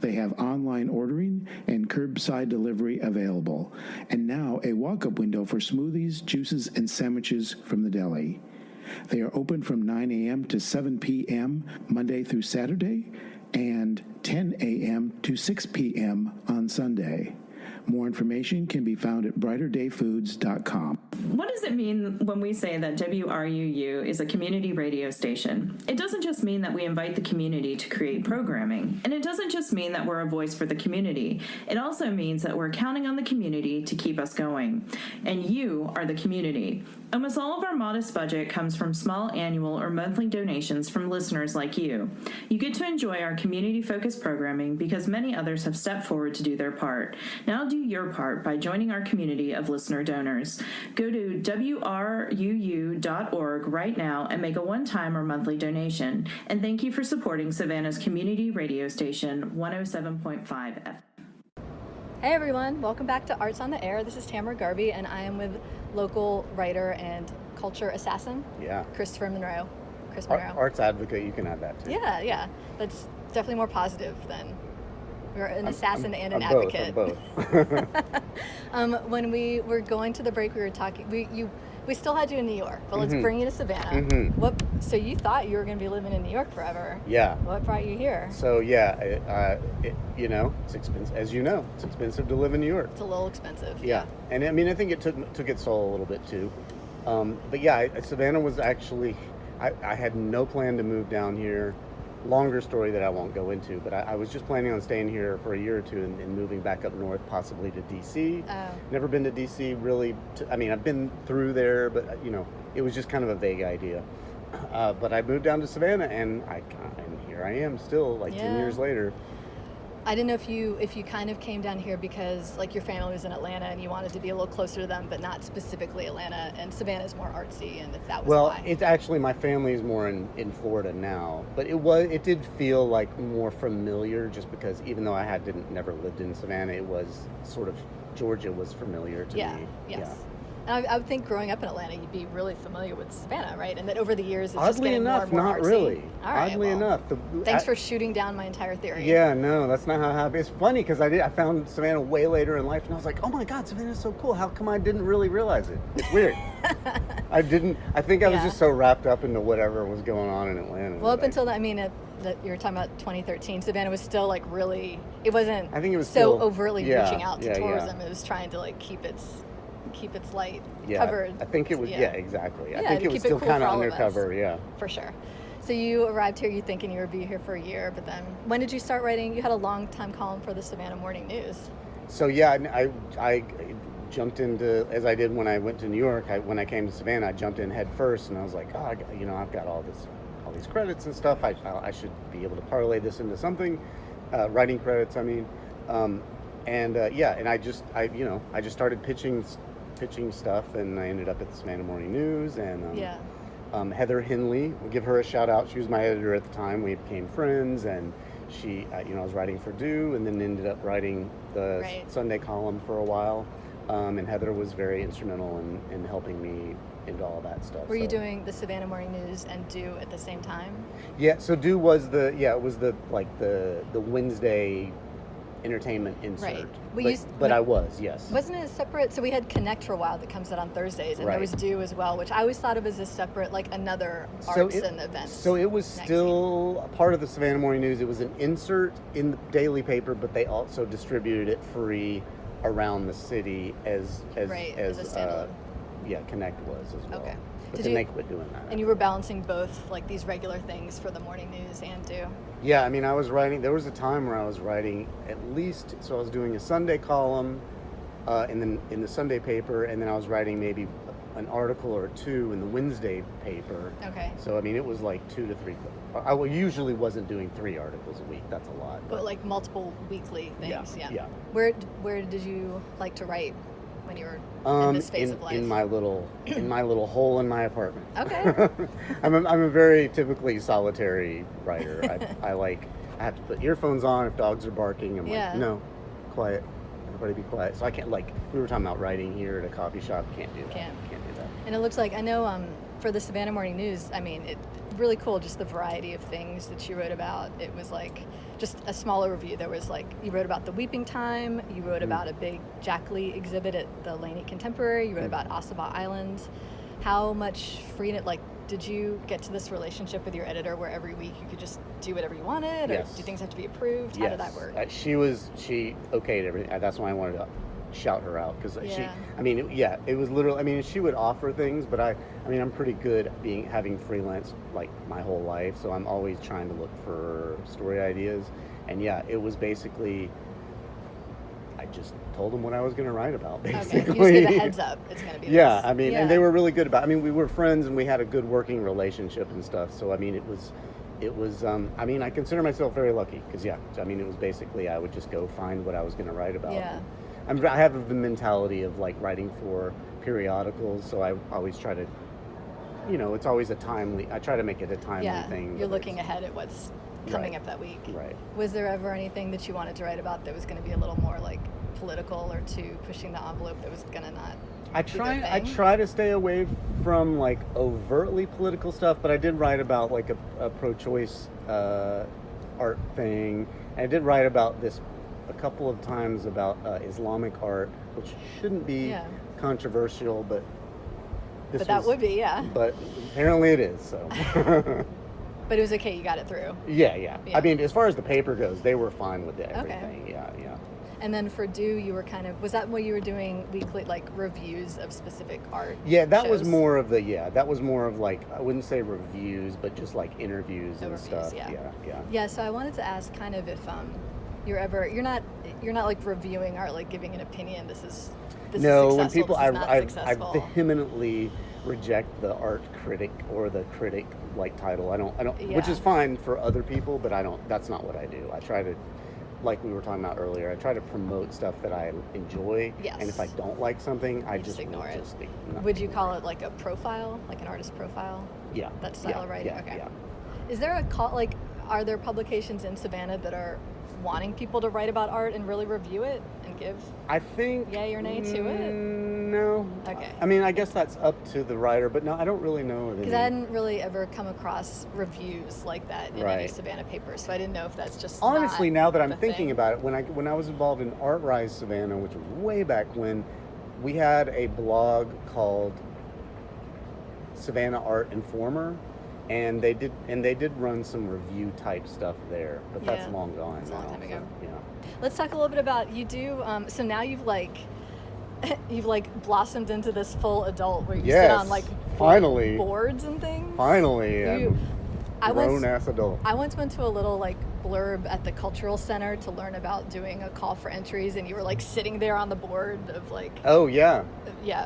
They have online ordering and curbside delivery available, and now a walk-up window for smoothies, juices, and sandwiches from the deli. They are open from 9 a.m. to 7 p.m. Monday through Saturday, and 10 a.m. to 6 p.m. on Sunday. More information can be found at brighterdayfoods.com. What does it mean when we say that WRUU is a community radio station? It doesn't just mean that we invite the community to create programming, and it doesn't just mean that we're a voice for the community. It also means that we're counting on the community to keep us going. And you are the community. Almost all of our modest budget comes from small annual or monthly donations from listeners like you. You get to enjoy our community-focused programming because many others have stepped forward to do their part. Now do your part by joining our community of listener donors. Go to WRUU.org right now and make a one-time or monthly donation. And thank you for supporting Savannah's community radio station, 107.5 FM. Hey everyone, welcome back to Arts on the Air. This is Tamara Garvey, and I am with local writer and culture assassin, Kristopher Monroe. Chris Monroe. Arts advocate, you can add that too. Yeah. That's definitely more positive than we're an assassin and an I'm advocate. Both. When we were going to the break, we were talking. We still had you in New York, but let's bring you to Savannah. So you thought you were going to be living in New York forever? Yeah. What brought you here? So it's expensive. As you know, it's expensive to live in New York. It's a little expensive. Yeah, and I mean, I think it took its toll a little bit too. But yeah, Savannah was actually. I had no plan to move down here. longer story that I won't go into, but I was just planning on staying here for a year or two and moving back up north, possibly to DC. Never been to DC really. I've been through there, but it was just kind of a vague idea. But I moved down to Savannah, and here I am still, 10 years later. I didn't know if you kind of came down here because like your family was in Atlanta and you wanted to be a little closer to them, but not specifically Atlanta, and Savannah's more artsy, and if that was why. It's actually, my family is more in Florida now, but it did feel like more familiar just because even though I never lived in Savannah, it was sort of, Georgia was familiar to me. Yes. Yeah. I would think growing up in Atlanta, you'd be really familiar with Savannah, right? And that over the years, it's just getting more and more artsy. Not really. All right, Oddly enough. Thanks for shooting down my entire theory. Yeah, no, that's not how it happened. It's funny because I found Savannah way later in life, and I was like, oh my God, Savannah's so cool. How come I didn't really realize it? It's weird. I think I was just so wrapped up into whatever was going on in Atlanta. Well, up until that, you were talking about 2013, Savannah was still really, it wasn't overtly reaching out to tourism. Yeah. It was trying to keep its light covered. I think it was, exactly. I think it was still cool kind of undercover, For sure. So you arrived here, you thinking you would be here for a year, but then when did you start writing? You had a long time column for the Savannah Morning News. So I jumped into, as I did when I went to New York, when I came to Savannah, I jumped in head first, and I was like, I've got all these credits and stuff. I should be able to parlay this into something, writing credits. And I just started pitching stuff, and I ended up at the Savannah Morning News, and Heather Henley, we'll give her a shout out. She was my editor at the time. We became friends, and she, I was writing for Do, and then ended up writing the Sunday column for a while. And Heather was very instrumental in helping me into all that stuff. Were you doing the Savannah Morning News and Do at the same time? Yeah, so Do was the Wednesday entertainment insert. Right. But I was, yes. Wasn't it separate? So we had Connect for a while that comes out on Thursdays, and there was Do as well, which I always thought of as a separate, another arts and events. So it was magazine. Still a part of the Savannah Morning News. It was an insert in the daily paper, but they also distributed it free around the city as a standalone. Connect was as well. Okay. But then they quit doing that. And you were balancing both these regular things for the morning news and Do? Yeah, I was writing, there was a time where I was writing at least, so I was doing a Sunday column in the Sunday paper, and then I was writing maybe an article or two in the Wednesday paper. Okay. So, it was 2 to 3. I usually wasn't doing 3 articles a week. That's a lot. But multiple weekly things. Yeah. Where did you like to write when you were in this phase of life? In my little hole in my apartment. Okay. I'm a very typically solitary writer. I have to put earphones on if dogs are barking. I'm no, quiet. Everybody be quiet. So I can't, we were talking about writing here at a coffee shop. Can't do that. Can't do that. And it looks like, I know for the Savannah Morning News, it really cool, just the variety of things that you wrote about. It was just a small overview. There was you wrote about the Weeping Time, you wrote about a big Jack Lee exhibit at the Laney Contemporary, you wrote about Ossabaw Island. How much freedom, did you get to this relationship with your editor where every week you could just do whatever you wanted, or do things have to be approved? How did that work? She okayed everything. That's why I wanted to shout her out, because it was literally, she would offer things, but I'm pretty good at having freelance my whole life, so I'm always trying to look for story ideas, and it was basically, I just told them what I was going to write about, basically. Okay, you just give a heads up, it's going to be this. And they were really good about we were friends, and we had a good working relationship and stuff, so it was I consider myself very lucky, because it was basically, I would just go find what I was going to write about. I have the mentality of writing for periodicals, so I always try to, it's always I try to make it a timely thing. You're looking ahead at what's coming up that week. Right. Was there ever anything that you wanted to write about that was going to be a little more political, or too pushing the envelope, that was going to not? I try to stay away from overtly political stuff, but I did write about a pro-choice art thing. And I did write about this a couple of times about Islamic art, which shouldn't be controversial, but that would be, But apparently it is, so. But it was okay, you got it through. Yeah. As far as the paper goes, they were fine with everything. Okay. Yeah. And then for Do, you were was that what you were doing weekly, like reviews of specific art? Yeah, that shows? was more of like, I wouldn't say reviews, but just like interviews and stuff. Yeah. Yeah. Yeah, so I wanted to ask kind of if you're not like reviewing art, like giving an opinion. This is no, successful, when people, this is not I successful. vehemently reject the art critic or the critic like title. I don't, Yeah. which is fine for other people, but that's not what I do. I try to, like we were talking about earlier, I try to promote stuff that I enjoy. Yes. And if I don't like something, I just ignore it. No. Would you call it like a profile, like an artist profile? Yeah. That style of writing? Yeah, okay. yeah. Is there a call, like, are there publications in Savannah that are wanting people to write about art and really review it and give I think yay or nay to it? No. Okay. I mean, I guess that's up to the writer, but no, I don't really know. Because I hadn't really ever come across reviews like that in any Right. Savannah papers, so I didn't know if that's just honestly, not now that I'm the thinking thing. about it, when I was involved in Art Rise Savannah, which was way back when, we had a blog called Savannah Art Informer, and they did run some review type stuff there, but that's Yeah. long gone That's a now. long time ago. So, yeah. Let's talk a little bit about you do. So now you've blossomed into this full adult where you sit Yes, on like finally. boards and things. Finally, I I'm once- grown-ass adult. I once went to a little like blurb at the cultural center to learn about doing a call for entries, and you were like sitting there on the board of like Oh, yeah.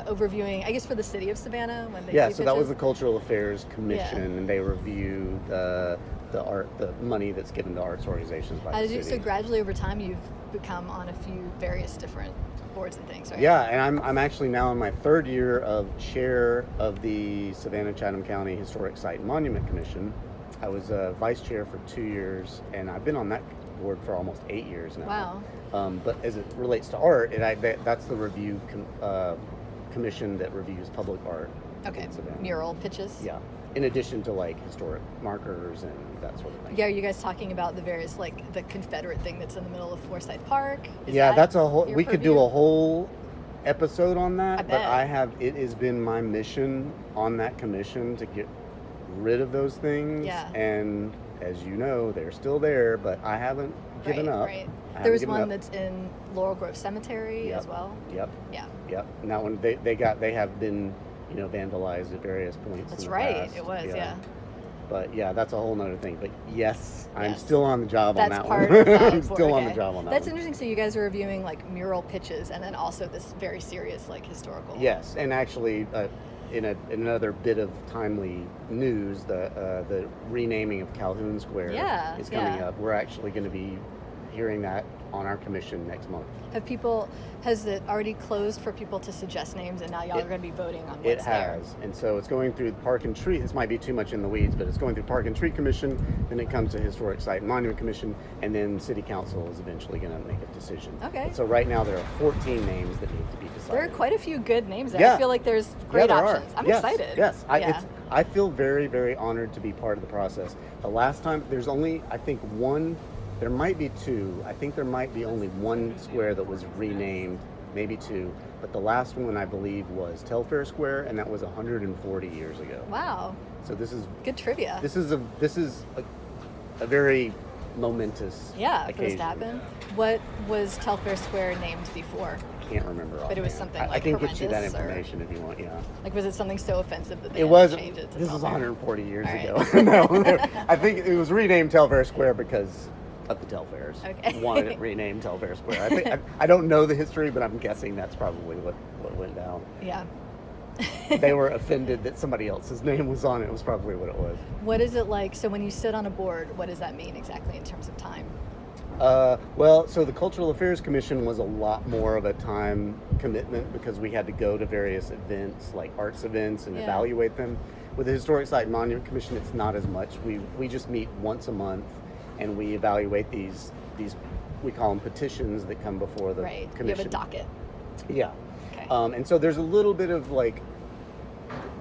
overviewing, I guess, for the city of Savannah when they Yeah, do so that was the pitches. Cultural Affairs Commission, Yeah. and they review the money that's given to arts organizations by the city. So gradually over time you've become on a few various different boards and things, right? Yeah, and I'm actually now in my third year of chair of the Savannah-Chatham County Historic Site and Monument Commission. I was vice chair for 2 years, and I've been on that board for almost 8 years now. Wow. But as it relates to art, that's the review commission that reviews public art. Okay. in Savannah. Mural pitches. Yeah. In addition to like historic markers and that sort of thing. Yeah, are you guys talking about the various, like the Confederate thing that's in the middle of Forsyth Park? Yeah, that's a whole. your We could purview? do a whole episode on that, I but bet. it has been my mission on that commission to get rid of those things. Yeah. And as you know, they're still there, but I haven't given up. Right. I There haven't was given one up. that's in Laurel Grove Cemetery Yep. as well. Yep. Yeah. Yep. And that one they have been, vandalized at various points. That's in the right. past. It was, yeah. But yeah, that's a whole nother thing. But yes, I'm Yes. still on the job on That's that part one. of that. I'm still on the okay. job on that That's one. interesting. So you guys are reviewing like mural pitches and then also this very serious like historical. Yes, and actually, in another bit of timely news, the renaming of Calhoun Square is coming up. We're actually going to be hearing that on our commission next month. Has it already closed for people to suggest names, and now y'all are going to be voting on what's It has, and so it's going through Park and Tree. This might be too much in the weeds, but it's going through Park and Tree Commission, then it comes to Historic Site and Monument Commission, and then City Council is eventually going to make a decision. Okay. So right now there are 14 names that need to be decided. There are quite a few good names there. Yeah. I feel like there's great there options. Are. I'm Yes, excited. Yes, Yeah. I feel very, very honored to be part of the process. The last time, there's only, I think, one. There might be two. I think there might be only one square that was renamed, maybe two. But the last one, I believe, was Telfair Square, and that was 140 years ago. Wow. So this is Good trivia. this is a very momentous For this occasion. to happen. What was Telfair Square named before? I can't remember. But it was offhand. something I like can get you that horrendous, or- information if you want. Yeah. Like, was it something so offensive that they It had was. to change it to This was Telfair? 140 years All ago. No, I think it was renamed Telfair Square because of the Telfairs. Okay. Wanted it renamed Telfair Square. I think I don't know the history, but I'm guessing that's probably what went down. Yeah. They were offended that somebody else's name was on it. Was probably what it was. What is it like? So when you sit on a board, what does that mean exactly in terms of time? Well, so the Cultural Affairs Commission was a lot more of a time commitment because we had to go to various events, like arts events, and Yeah. evaluate them. With the Historic Site and Monument Commission, it's not as much. We just meet once a month, and we evaluate these we call them petitions that come before the Right. You commission. have a docket. Yeah. Okay. And so there's a little bit of like,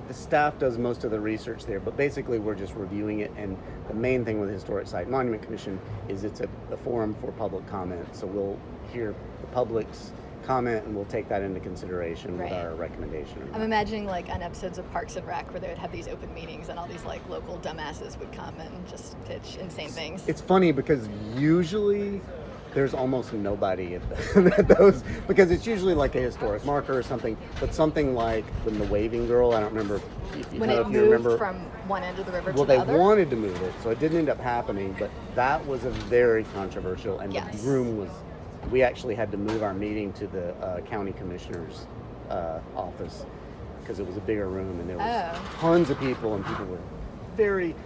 the staff does most of the research there, but basically we're just reviewing it. And the main thing with the Historic Site and Monument Commission is it's a forum for public comment. So we'll hear the public's comment and we'll take that into consideration with Right. our recommendation. I'm imagining like on episodes of Parks and Rec where they would have these open meetings and all these like local dumbasses would come and just pitch insane things. It's funny because usually there's almost nobody at those, because it's usually like a historic marker or something, but something like when the Waving Girl, I don't remember if you, When know, it if you moved remember. from one end of the river Well, to the they other? wanted to move it, so it didn't end up happening, but that was a very controversial, and Yes. the room was, we actually had to move our meeting to the county commissioner's office, because it was a bigger room, and there was tons of people, and people were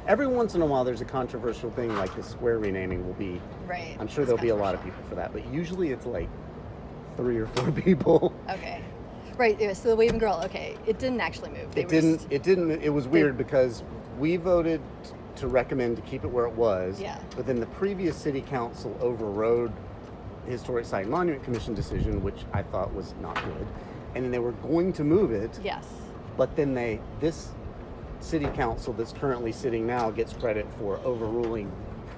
every once in a while there's a controversial thing, like the square renaming will be, Right. I'm sure It's there'll be a lot of people for that, but usually it's like 3 or 4 people. Okay. Right, yeah, so the Waving Girl, okay, it didn't actually move. It was weird because we voted to recommend to keep it where it was, Yeah. but then the previous city council overrode the Historic Site and Monument Commission decision, which I thought was not good, and then they were going to move it, Yes. but then this city council that's currently sitting now gets credit for overruling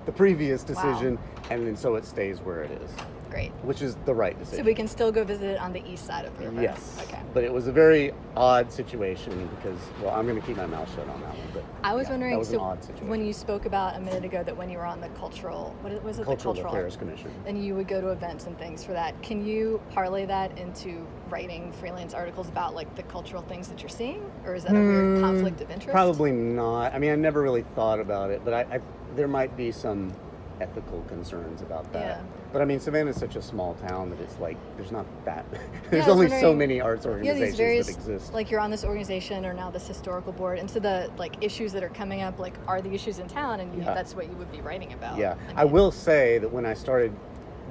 the previous decision, and then so it stays where it is. Great. Which is the right decision. So we can still go visit it on the east side of the river? Yes. Okay. But it was a very odd situation because, well, I'm going to keep my mouth shut on that one. But I was yeah, wondering, that was so an odd situation. when you spoke about a minute ago that when you were on the cultural, what was it? Cultural the Affairs Commission. And you would go to events and things for that. Can you parlay that into writing freelance articles about like the cultural things that you're seeing? Or is that a weird conflict of interest? Probably not. I mean, I never really thought about it, but I there might be some ethical concerns about that. Yeah. But I mean, Savannah's such a small town that it's like there's not that. I There's was only so wondering, many arts organizations these various, that exist. like you're on this organization or now this historical board, and so the like issues that are coming up, like are the issues in town, and that's what you would be writing about. Yeah, I I mean, will say that when I started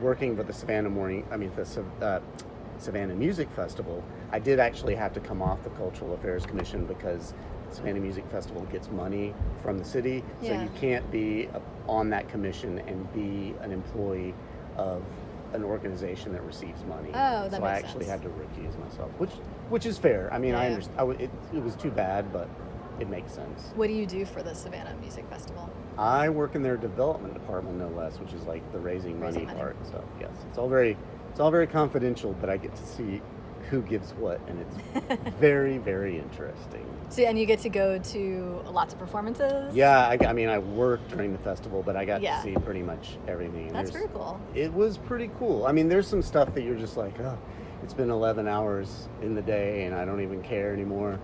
working with the Savannah Morning, Savannah Music Festival, I did actually have to come off the Cultural Affairs Commission because Savannah Music Festival gets money from the city, so Yeah. you can't be on that commission and be an employee of an organization that receives money. Oh, that so makes I actually sense. had to recuse myself, which is fair. I mean, I Yeah. understand. It was too bad, but it makes sense. What do you do for the Savannah Music Festival? I work in their development department, no less, which is like the raising money part and stuff. Yes, it's all very confidential, but I get to see who gives what, and it's very, very interesting. So, and you get to go to lots of performances? Yeah, I mean, I worked during the festival, but I got Yeah. to see pretty much everything. That's very cool. It was pretty cool. I mean, there's some stuff that you're just like, oh, it's been 11 hours in the day, and I don't even care anymore.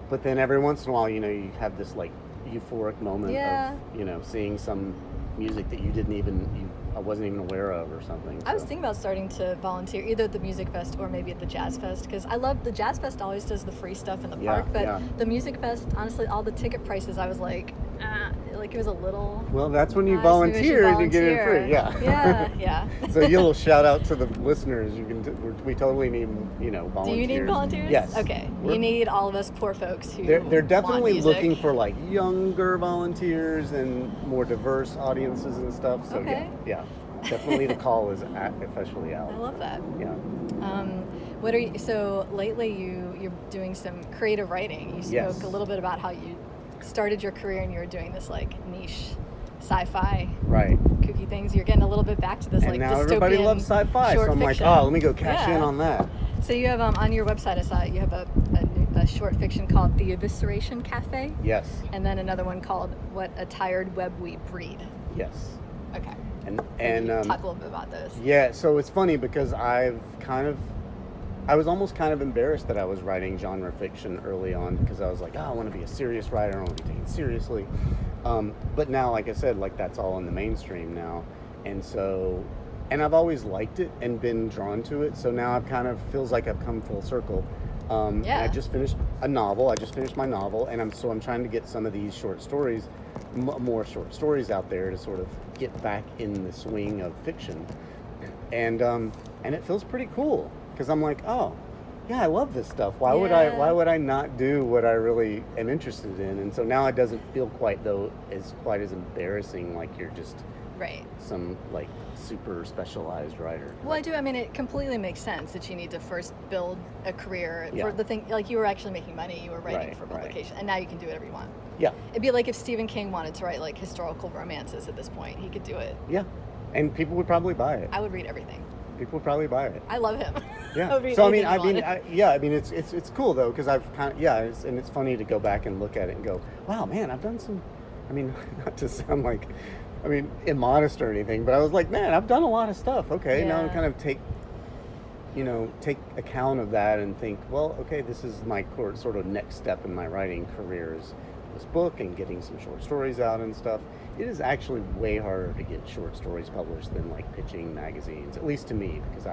But then every once in a while, you have this like euphoric moment of, seeing some music that I wasn't even aware of or something. I was thinking about starting to volunteer either at the Music Fest or maybe at the Jazz Fest, because I love the Jazz Fest always does the free stuff in the park, but the Music Fest, honestly, all the ticket prices, I was like it was a little. Well, that's when you maybe we should volunteer and you get it free. Yeah. Yeah. So a little shout out to the listeners. We totally need volunteers. Do you need volunteers? Yes. Okay. You need all of us poor folks who. They're definitely want music. looking for like younger volunteers and more diverse audiences and stuff. So Okay. yeah, definitely the call is officially out. I love that. Yeah. What are you? So lately, you're doing some creative writing. You spoke Yes. a little bit about how you started your career and you were doing this like niche sci-fi, Right. kooky things. You're getting a little bit back to this And like now dystopian everybody loves sci-fi, so short I'm fiction. like, oh, let me go cash Yeah. in on that. So you have on your website, I saw you have a short fiction called The Evisceration Cafe, Yes. and then another one called What a Tired Web We Breed. Yes. Okay. And talk a little bit about those. Yeah, so it's funny because I was almost kind of embarrassed that I was writing genre fiction early on because I was like, oh, I want to be a serious writer, I want to be taken seriously. But now, like I said, like that's all in the mainstream now. And I've always liked it and been drawn to it. So now I've kind of feels like I've come full circle. And I just finished a novel. I just finished my novel, and I'm trying to get some of these short stories, more short stories out there to sort of get back in the swing of fiction. And it feels pretty cool because I'm like, oh, yeah, I love this stuff. Why would I not do what I really am interested in? And so now it doesn't feel quite as embarrassing like you're just Right. some like super specialized writer. Well, I do. I mean, it completely makes sense that you need to first build a career Yeah. for the thing. Like you were actually making money, you were writing Right, for right. publication, and now you can do whatever you want. Yeah, It'd be like if Stephen King wanted to write like historical romances at this point, he could do it. yeah, and people would probably buy it. I would read everything. People would probably buy it. I love him. Yeah. I would read So anything he wanted. it's cool though because I've kind of and it's funny to go back and look at it and go, wow, man, I've done some. I mean, not to sound like I mean, immodest or anything, but I was like, man, I've done a lot of stuff. Okay, now I kind of take account of that and think, well, okay, this is my sort of next step in my writing career is this book and getting some short stories out and stuff. It is actually way harder to get short stories published than like pitching magazines, at least to me, because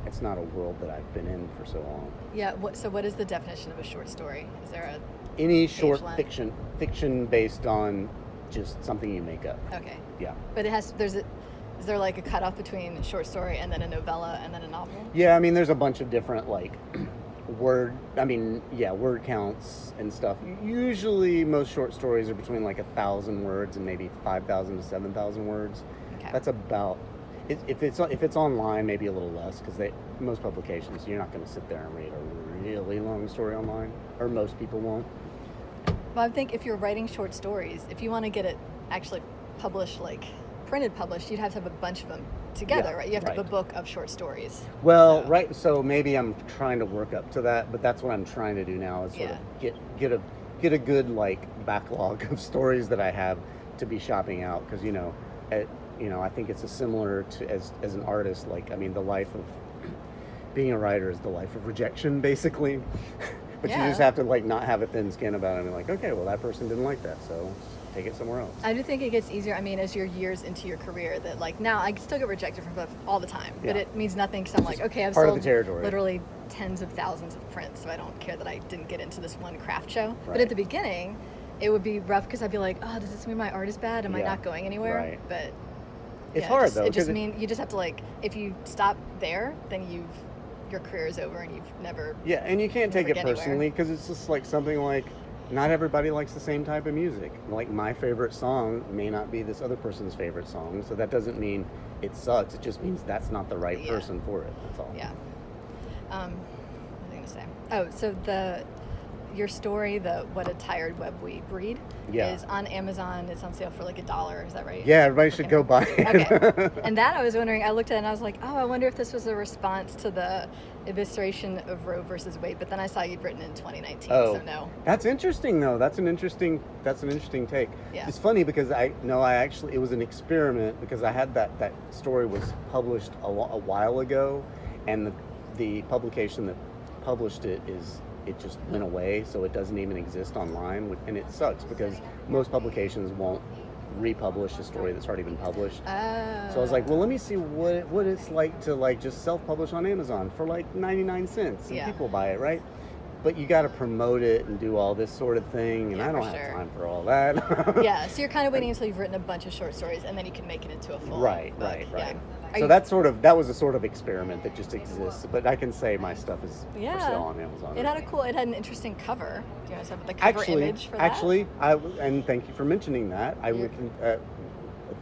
it's not a world that I've been in for so long. Yeah. So what is the definition of a short story? Is there any short fiction based on just something you make up? Okay. Yeah. But is there like a cutoff between a short story and then a novella and then a novel? Yeah, I mean, there's a bunch of different like word counts and stuff. Usually most short stories are between like 1,000 words and maybe 5,000 to 7,000 words. Okay. That's about if it's online, maybe a little less, because most publications, you're not going to sit there and read a really long story online, or most people won't. Well, I think if you're writing short stories, if you want to get it actually published, like printed published, you'd have to have a bunch of them together, right? You have to have a book of short stories. Well, right. So maybe I'm trying to work up to that, but that's what I'm trying to do now is sort of get a good like backlog of stories that I have to be shopping out, because I think it's similar to as an artist. Like, I mean, the life of being a writer is the life of rejection, basically. But you just have to like not have a thin skin about it and be like, okay, well, that person didn't like that, so take it somewhere else. I do think it gets easier. I mean, as you're years into your career, that like now I still get rejected from stuff all the time, but it means nothing because I'm like, okay, I've sold literally tens of thousands of prints, so I don't care that I didn't get into this one craft show. Right. But at the beginning, it would be rough because I'd be like, oh, does this mean my art is bad? Am I not going anywhere? Right. But it's hard though. It just means you just have to like, if you stop there, then your career is over and you've never. Yeah, and you can't take it personally because it's just like something like, not everybody likes the same type of music. Like, my favorite song may not be this other person's favorite song, so that doesn't mean it sucks. It just means that's not the right person for it. That's all. Yeah. What was I going to say? Oh, so your story, What a Tired Web We Breed, is on Amazon. It's on sale for like $1. Is that right? Yeah, everybody should go buy it. Okay. And that I was wondering, I looked at it and I was like, oh, I wonder if this was a response to the evisceration of Roe versus Wade. But then I saw you'd written it in 2019, so no. That's interesting though. That's an interesting take. Yeah. It's funny because it was an experiment, because I had that story was published a while ago, and the publication that published it just went away, so it doesn't even exist online, and it sucks because most publications won't republish a story that's already been published. So I was like, well, let me see what it's like to like just self-publish on Amazon for like 99 cents, and people buy it, right? But you got to promote it and do all this sort of thing, and I don't have time for all that. Yeah, so you're kind of waiting until you've written a bunch of short stories, and then you can make it into a full book. Right. Yeah. So that was a sort of experiment that just exists, but I can say my stuff is for sale on Amazon. It had an interesting cover. Do you want to have the cover image for that? Actually, and thank you for mentioning that. I would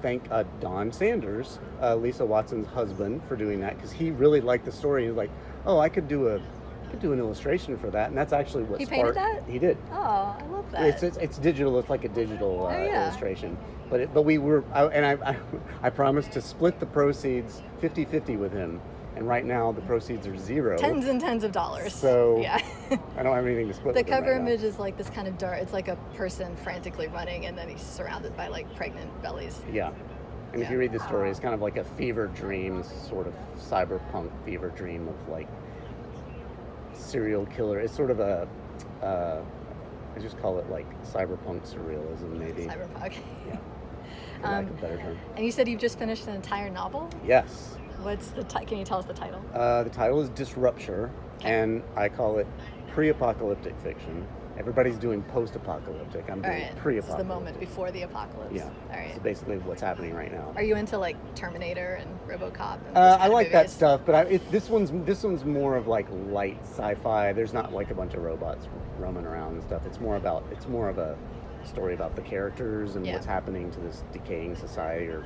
thank Don Sanders, Lisa Watson's husband, for doing that, because he really liked the story. He was like, oh, I could do an illustration for that, and that's actually what he painted that? He did. Oh, I love that. It's digital. It's like a digital illustration. But we were, I promised to split the proceeds 50-50 with him, and right now the proceeds are $0. Tens and tens of dollars. So I don't have anything to split. The cover image is like this kind of dark. It's like a person frantically running, and then he's surrounded by like pregnant bellies. Yeah. And if you read the story, it's kind of like a fever dream, sort of cyberpunk fever dream of like serial killer. It's sort of I just call it like cyberpunk surrealism, maybe. Cyberpunk. Yeah. For lack of a better term. And you said you've just finished an entire novel? Yes. What's can you tell us the title? The title is Disrupture, and I call it pre-apocalyptic fiction. Everybody's doing post-apocalyptic. I'm doing pre-apocalyptic. This is the moment before the apocalypse. Yeah. All right. It's basically what's happening right now. Are you into like Terminator and RoboCop? And I like that stuff, but this one's more of like light sci-fi. There's not like a bunch of robots roaming around and stuff. It's more of a story about the characters and what's happening to this decaying society, or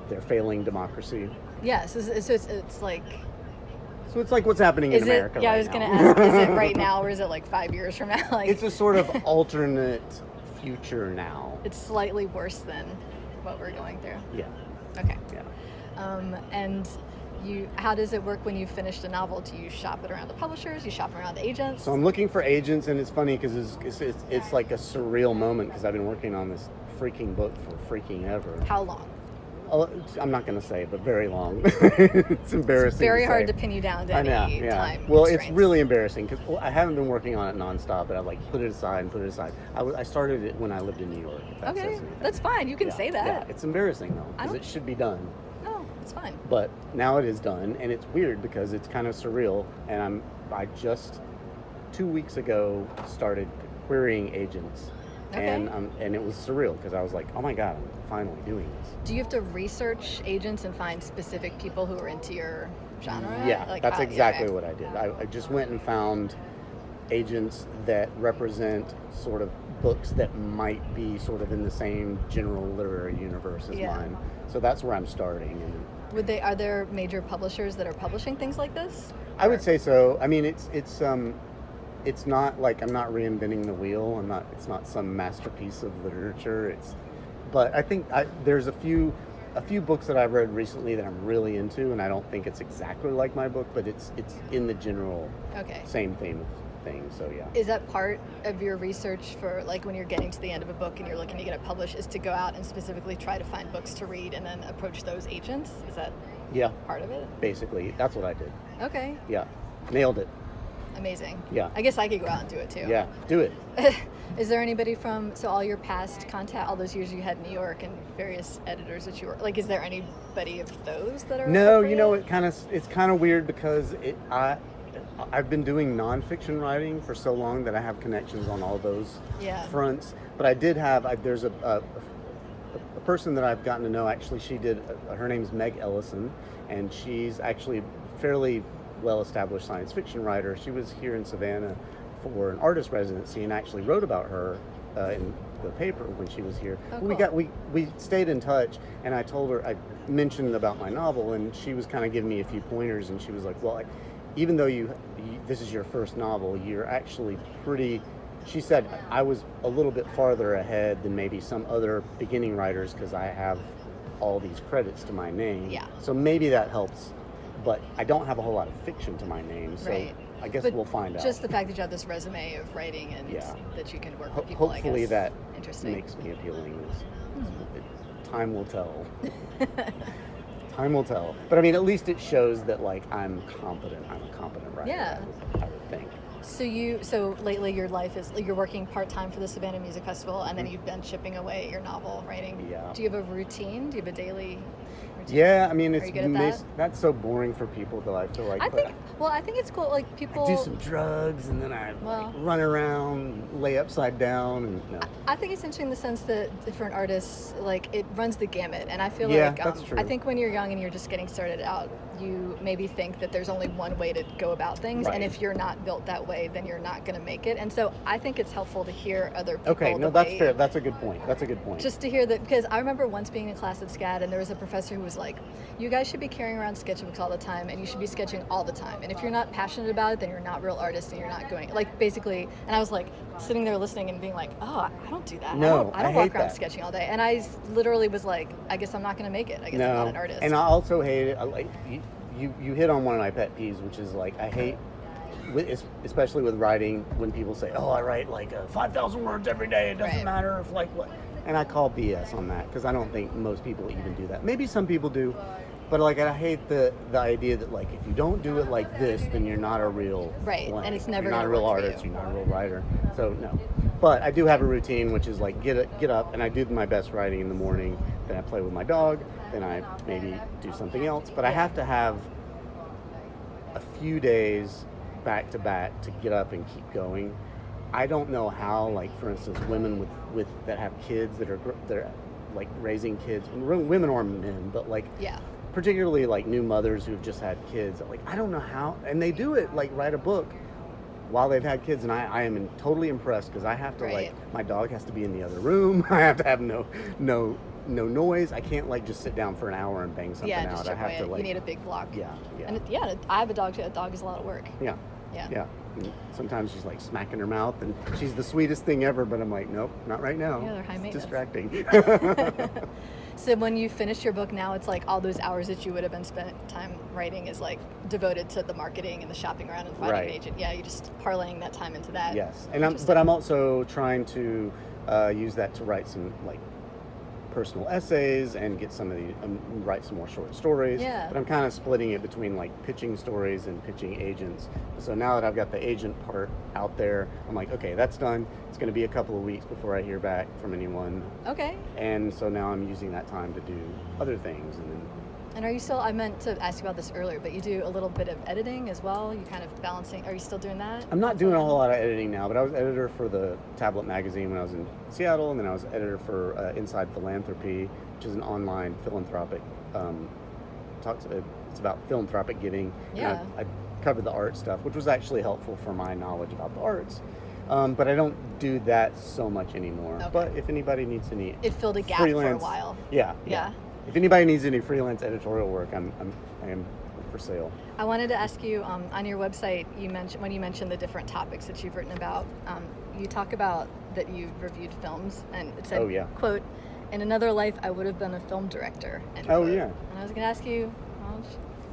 their failing democracy. Yeah. So it's like. So it's like what's happening in America. Yeah, I was going to ask, is it right now, or is it like 5 years from now? Like, it's a sort of alternate future now. It's slightly worse than what we're going through. Yeah. Okay. Yeah. And how does it work when you finished a novel? Do you shop it around the publishers? You shop around the agents? So I'm looking for agents, and it's funny because it's like a surreal moment, because I've been working on this freaking book for freaking ever. How long? Oh, I'm not going to say, but very long. It's embarrassing. It's very to hard say. to pin you down to any time. Well, constraints. it's really embarrassing because I haven't been working on it nonstop, but I like put it aside. I started it when I lived in New York. If that says Okay, anything. that's fine. You can say that. Yeah, it's embarrassing though because it should be done. No, it's fine. But now it is done, and it's weird because it's kind of surreal. And I just 2 weeks ago started querying agents. Okay. And it was surreal because I was like, oh my God, I'm finally doing this. Do you have to research agents and find specific people who are into your genre? Yeah, Like, that's exactly okay. what I did. I just went and found agents that represent sort of books that might be sort of in the same general literary universe as mine. So that's where I'm starting. And Are there major publishers that are publishing things like this? I would say so. I mean, it's not like I'm not reinventing the wheel. It's not some masterpiece of literature. But I think there's a few books that I've read recently that I'm really into, and I don't think it's exactly like my book, but it's in the general same theme thing. So yeah. Is that part of your research for like when you're getting to the end of a book and you're looking to get it published? Is to go out and specifically try to find books to read and then approach those agents? Is that part of it? Basically, that's what I did. Okay. Yeah, nailed it. Amazing. Yeah. I guess I could go out and do it too. Yeah, do it. Is there anybody from all your past contact, all those years you had in New York and various editors that you were like, is there anybody of those that are? No, it's kind of weird because I've been doing nonfiction writing for so long that I have connections on all those fronts. But I did there's a person that I've gotten to know. Actually, her name's Meg Ellison, and she's actually fairly well-established science fiction writer. She was here in Savannah for an artist residency and actually wrote about her in the paper when she was here. Oh, cool. We stayed in touch, and I told her, I mentioned about my novel, and she was kind of giving me a few pointers, and she was like, well, even though this is your first novel, you're actually pretty, she said, I was a little bit farther ahead than maybe some other beginning writers because I have all these credits to my name. Yeah. So maybe that helps. But I don't have a whole lot of fiction to my name, so I guess we'll find out. Just the fact that you have this resume of writing and that you can work with people, hopefully I guess. that makes me appealing. Time will tell. Time will tell. But I mean, at least it shows that like I'm a competent writer. Yeah. I would think. So lately your life is you're working part-time for the Savannah Music Festival, and then you've been chipping away at your novel writing. Yeah. Do you have a routine? Do you have a daily routine? Yeah, I mean, that's so boring for people though, I feel like. I think it's cool. Like people I do some drugs and then I run around, lay upside down, and no. I think it's interesting in the sense that for an artist, like it runs the gamut, and I feel that's true. I think when you're young and you're just getting started out, you maybe think that there's only one way to go about things, and if you're not built that way, then you're not going to make it. And so I think it's helpful to hear other people. Okay, no, that's fair. That's a good point. Just to hear that, because I remember once being in class at SCAD, and there was a professor who was like, you guys should be carrying around sketchbooks all the time, and you should be sketching all the time. And if you're not passionate about it, then you're not real artists, and you're not going, like, basically, and I was like, sitting there listening and being like, oh, I don't do that. No, I don't walk around sketching all day. And I literally was like, I guess I'm not going to make it. I guess I'm not an artist. And I also hate it. Like, you hit on one of my pet peeves, which is like, I hate, especially with writing, when people say, oh, I write like 5,000 words every day. It doesn't matter if like what. And I call BS on that because I don't think most people even do that. Maybe some people do. But like, I hate the idea that like, if you don't do it like this, then you're not a real and it's never you're not a real artist. You're not a real writer. So no. But I do have a routine, which is like get up and I do my best writing in the morning. Then I play with my dog. Then I maybe do something else. But I have to have a few days back to back to get up and keep going. I don't know how. Like for instance, women with that have kids that are like raising kids, women or men, but like particularly like new mothers who've just had kids, like I don't know how, and they do it, like write a book while they've had kids, and I am totally impressed because I have to like, my dog has to be in the other room. I have to have no noise. I can't like just sit down for an hour and bang something out. Just I have to like, you need a big block. And I have a dog too. A dog is a lot of work. Yeah. And sometimes she's like smacking her mouth, and she's the sweetest thing ever, but I'm like, nope, not right now. Yeah, they're high maintenance. Distracting. So when you finish your book now, it's like all those hours that you would have been spent time writing is like devoted to the marketing and the shopping around and finding an agent. Yeah, you're just parlaying that time into that. Yes, and I'm also trying to use that to write some like personal essays and get some of the write some more short stories. Yeah. But I'm kind of splitting it between like pitching stories and pitching agents. So now that I've got the agent part out there, I'm like, okay, that's done. It's going to be a couple of weeks before I hear back from anyone. Okay. And so now I'm using that time to do other things. And are you still, I meant to ask you about this earlier, but you do a little bit of editing as well? You kind of balancing, are you still doing that? I'm not doing a whole lot of editing now, but I was editor for the Tablet magazine when I was in Seattle, and then I was editor for Inside Philanthropy, which is an online philanthropic, it's about philanthropic giving. Yeah. I covered the art stuff, which was actually helpful for my knowledge about the arts. But I don't do that so much anymore. Okay. But if anybody needs any It filled a gap freelance, for a while. Yeah. If anybody needs any freelance editorial work, I am for sale. I wanted to ask you, on your website, when you mentioned the different topics that you've written about, you talk about that you reviewed films, and it said, quote, "In another life, I would have been a film director." End quote. Yeah. And I was going to ask you,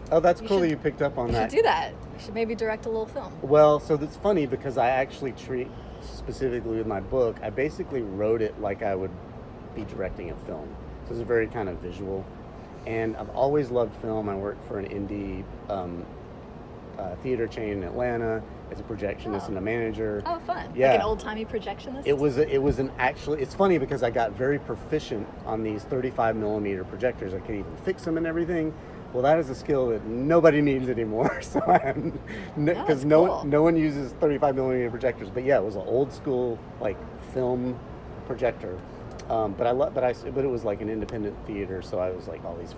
That's cool that you picked up on that. You should do that. You should maybe direct a little film. Well, so that's funny because I actually treat, specifically with my book, I basically wrote it like I would be directing a film. So it's very kind of visual. And I've always loved film. I worked for an indie theater chain in Atlanta as a projectionist and a manager. Oh, fun. Yeah. Like an old-timey projectionist? It's funny because I got very proficient on these 35 millimeter projectors. I could even fix them and everything. Well, that is a skill that nobody needs anymore. So because no one uses 35 millimeter projectors. But yeah, it was an old school like film projector. But it was like an independent theater, so I was like all these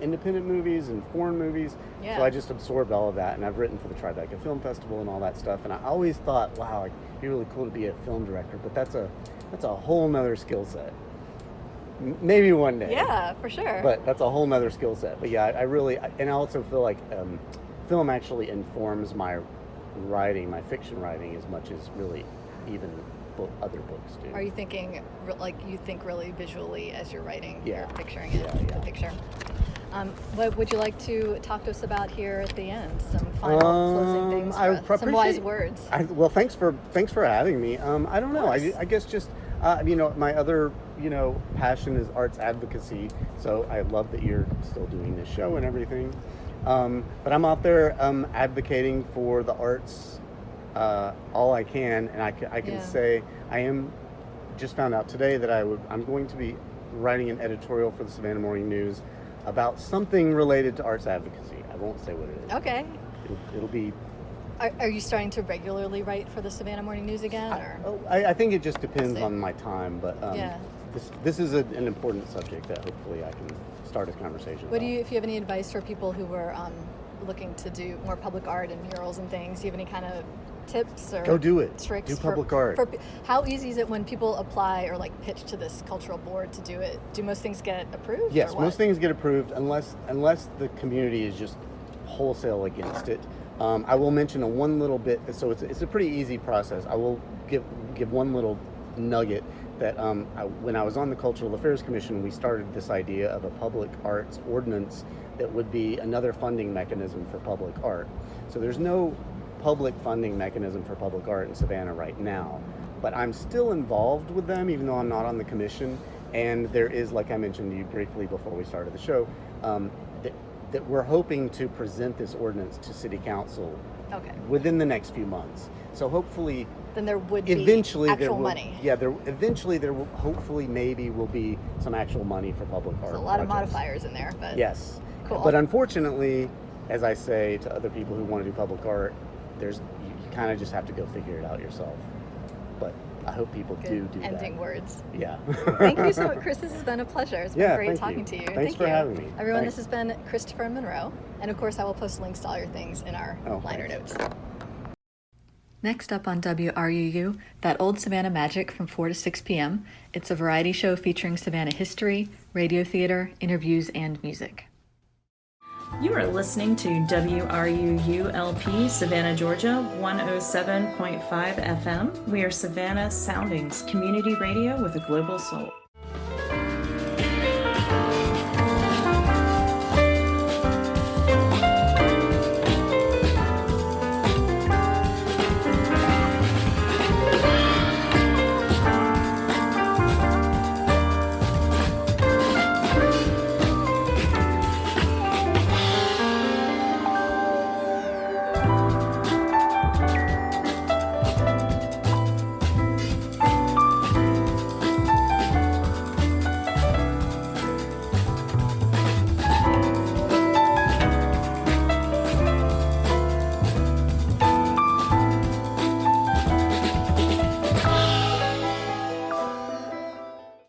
independent movies and foreign movies. Yeah. So I just absorbed all of that, and I've written for the Tribeca Film Festival and all that stuff. And I always thought, wow, it'd be really cool to be a film director, but that's a whole nother skill set. Maybe one day. Yeah, for sure. But that's a whole nother skill set. But yeah, I also feel like film actually informs my writing, my fiction writing, as much as really even other books do. Are you thinking, like, you think really visually as you're writing? Yeah. You're picturing it, the picture. What would you like to talk to us about here at the end? Some final closing things for us? Some wise words. Well, thanks for having me. I don't know. I guess just, my other, passion is arts advocacy. So I love that you're still doing this show and everything. But I'm out there advocating for the arts all I can, and I can say I am just found out today that I'm going to be writing an editorial for the Savannah Morning News about something related to arts advocacy. I won't say what it is. Okay. It'll be. Are you starting to regularly write for the Savannah Morning News again? I think it just depends on my time, but yeah. This is an important subject that hopefully I can start a conversation about. If you have any advice for people who were looking to do more public art and murals and things, do you have any kind of tips or go do it? Tricks do public art. How easy is it when people apply or like pitch to this cultural board to do it? Do most things get approved? Yes, most things get approved unless the community is just wholesale against it. I will mention one little bit. So it's a pretty easy process. I will give one little nugget that when I was on the Cultural Affairs Commission, we started this idea of a public arts ordinance that would be another funding mechanism for public art. So there's no public funding mechanism for public art in Savannah right now, but I'm still involved with them even though I'm not on the commission. And there is, like I mentioned to you briefly before we started the show, that we're hoping to present this ordinance to City Council within the next few months. So hopefully then there would eventually be actual there will, money. Yeah, eventually there will hopefully maybe will be some actual money for public art. There's a lot of modifiers in there, but yes. Cool. But unfortunately, as I say to other people who want to do public art, you kind of just have to go figure it out yourself. But I hope people do that. Ending words. Yeah. Thank you so much, Chris. This has been a pleasure. It's been great talking to you. Thanks for having me. Everyone, this has been Kristopher Monroe. And of course, I will post links to all your things in our liner notes. Next up on WRUU, That Old Savannah Magic from 4 to 6 p.m. It's a variety show featuring Savannah history, radio theater, interviews, and music. You are listening to WRUU-LP, Savannah, Georgia, 107.5 FM. We are Savannah Soundings, community radio with a global soul.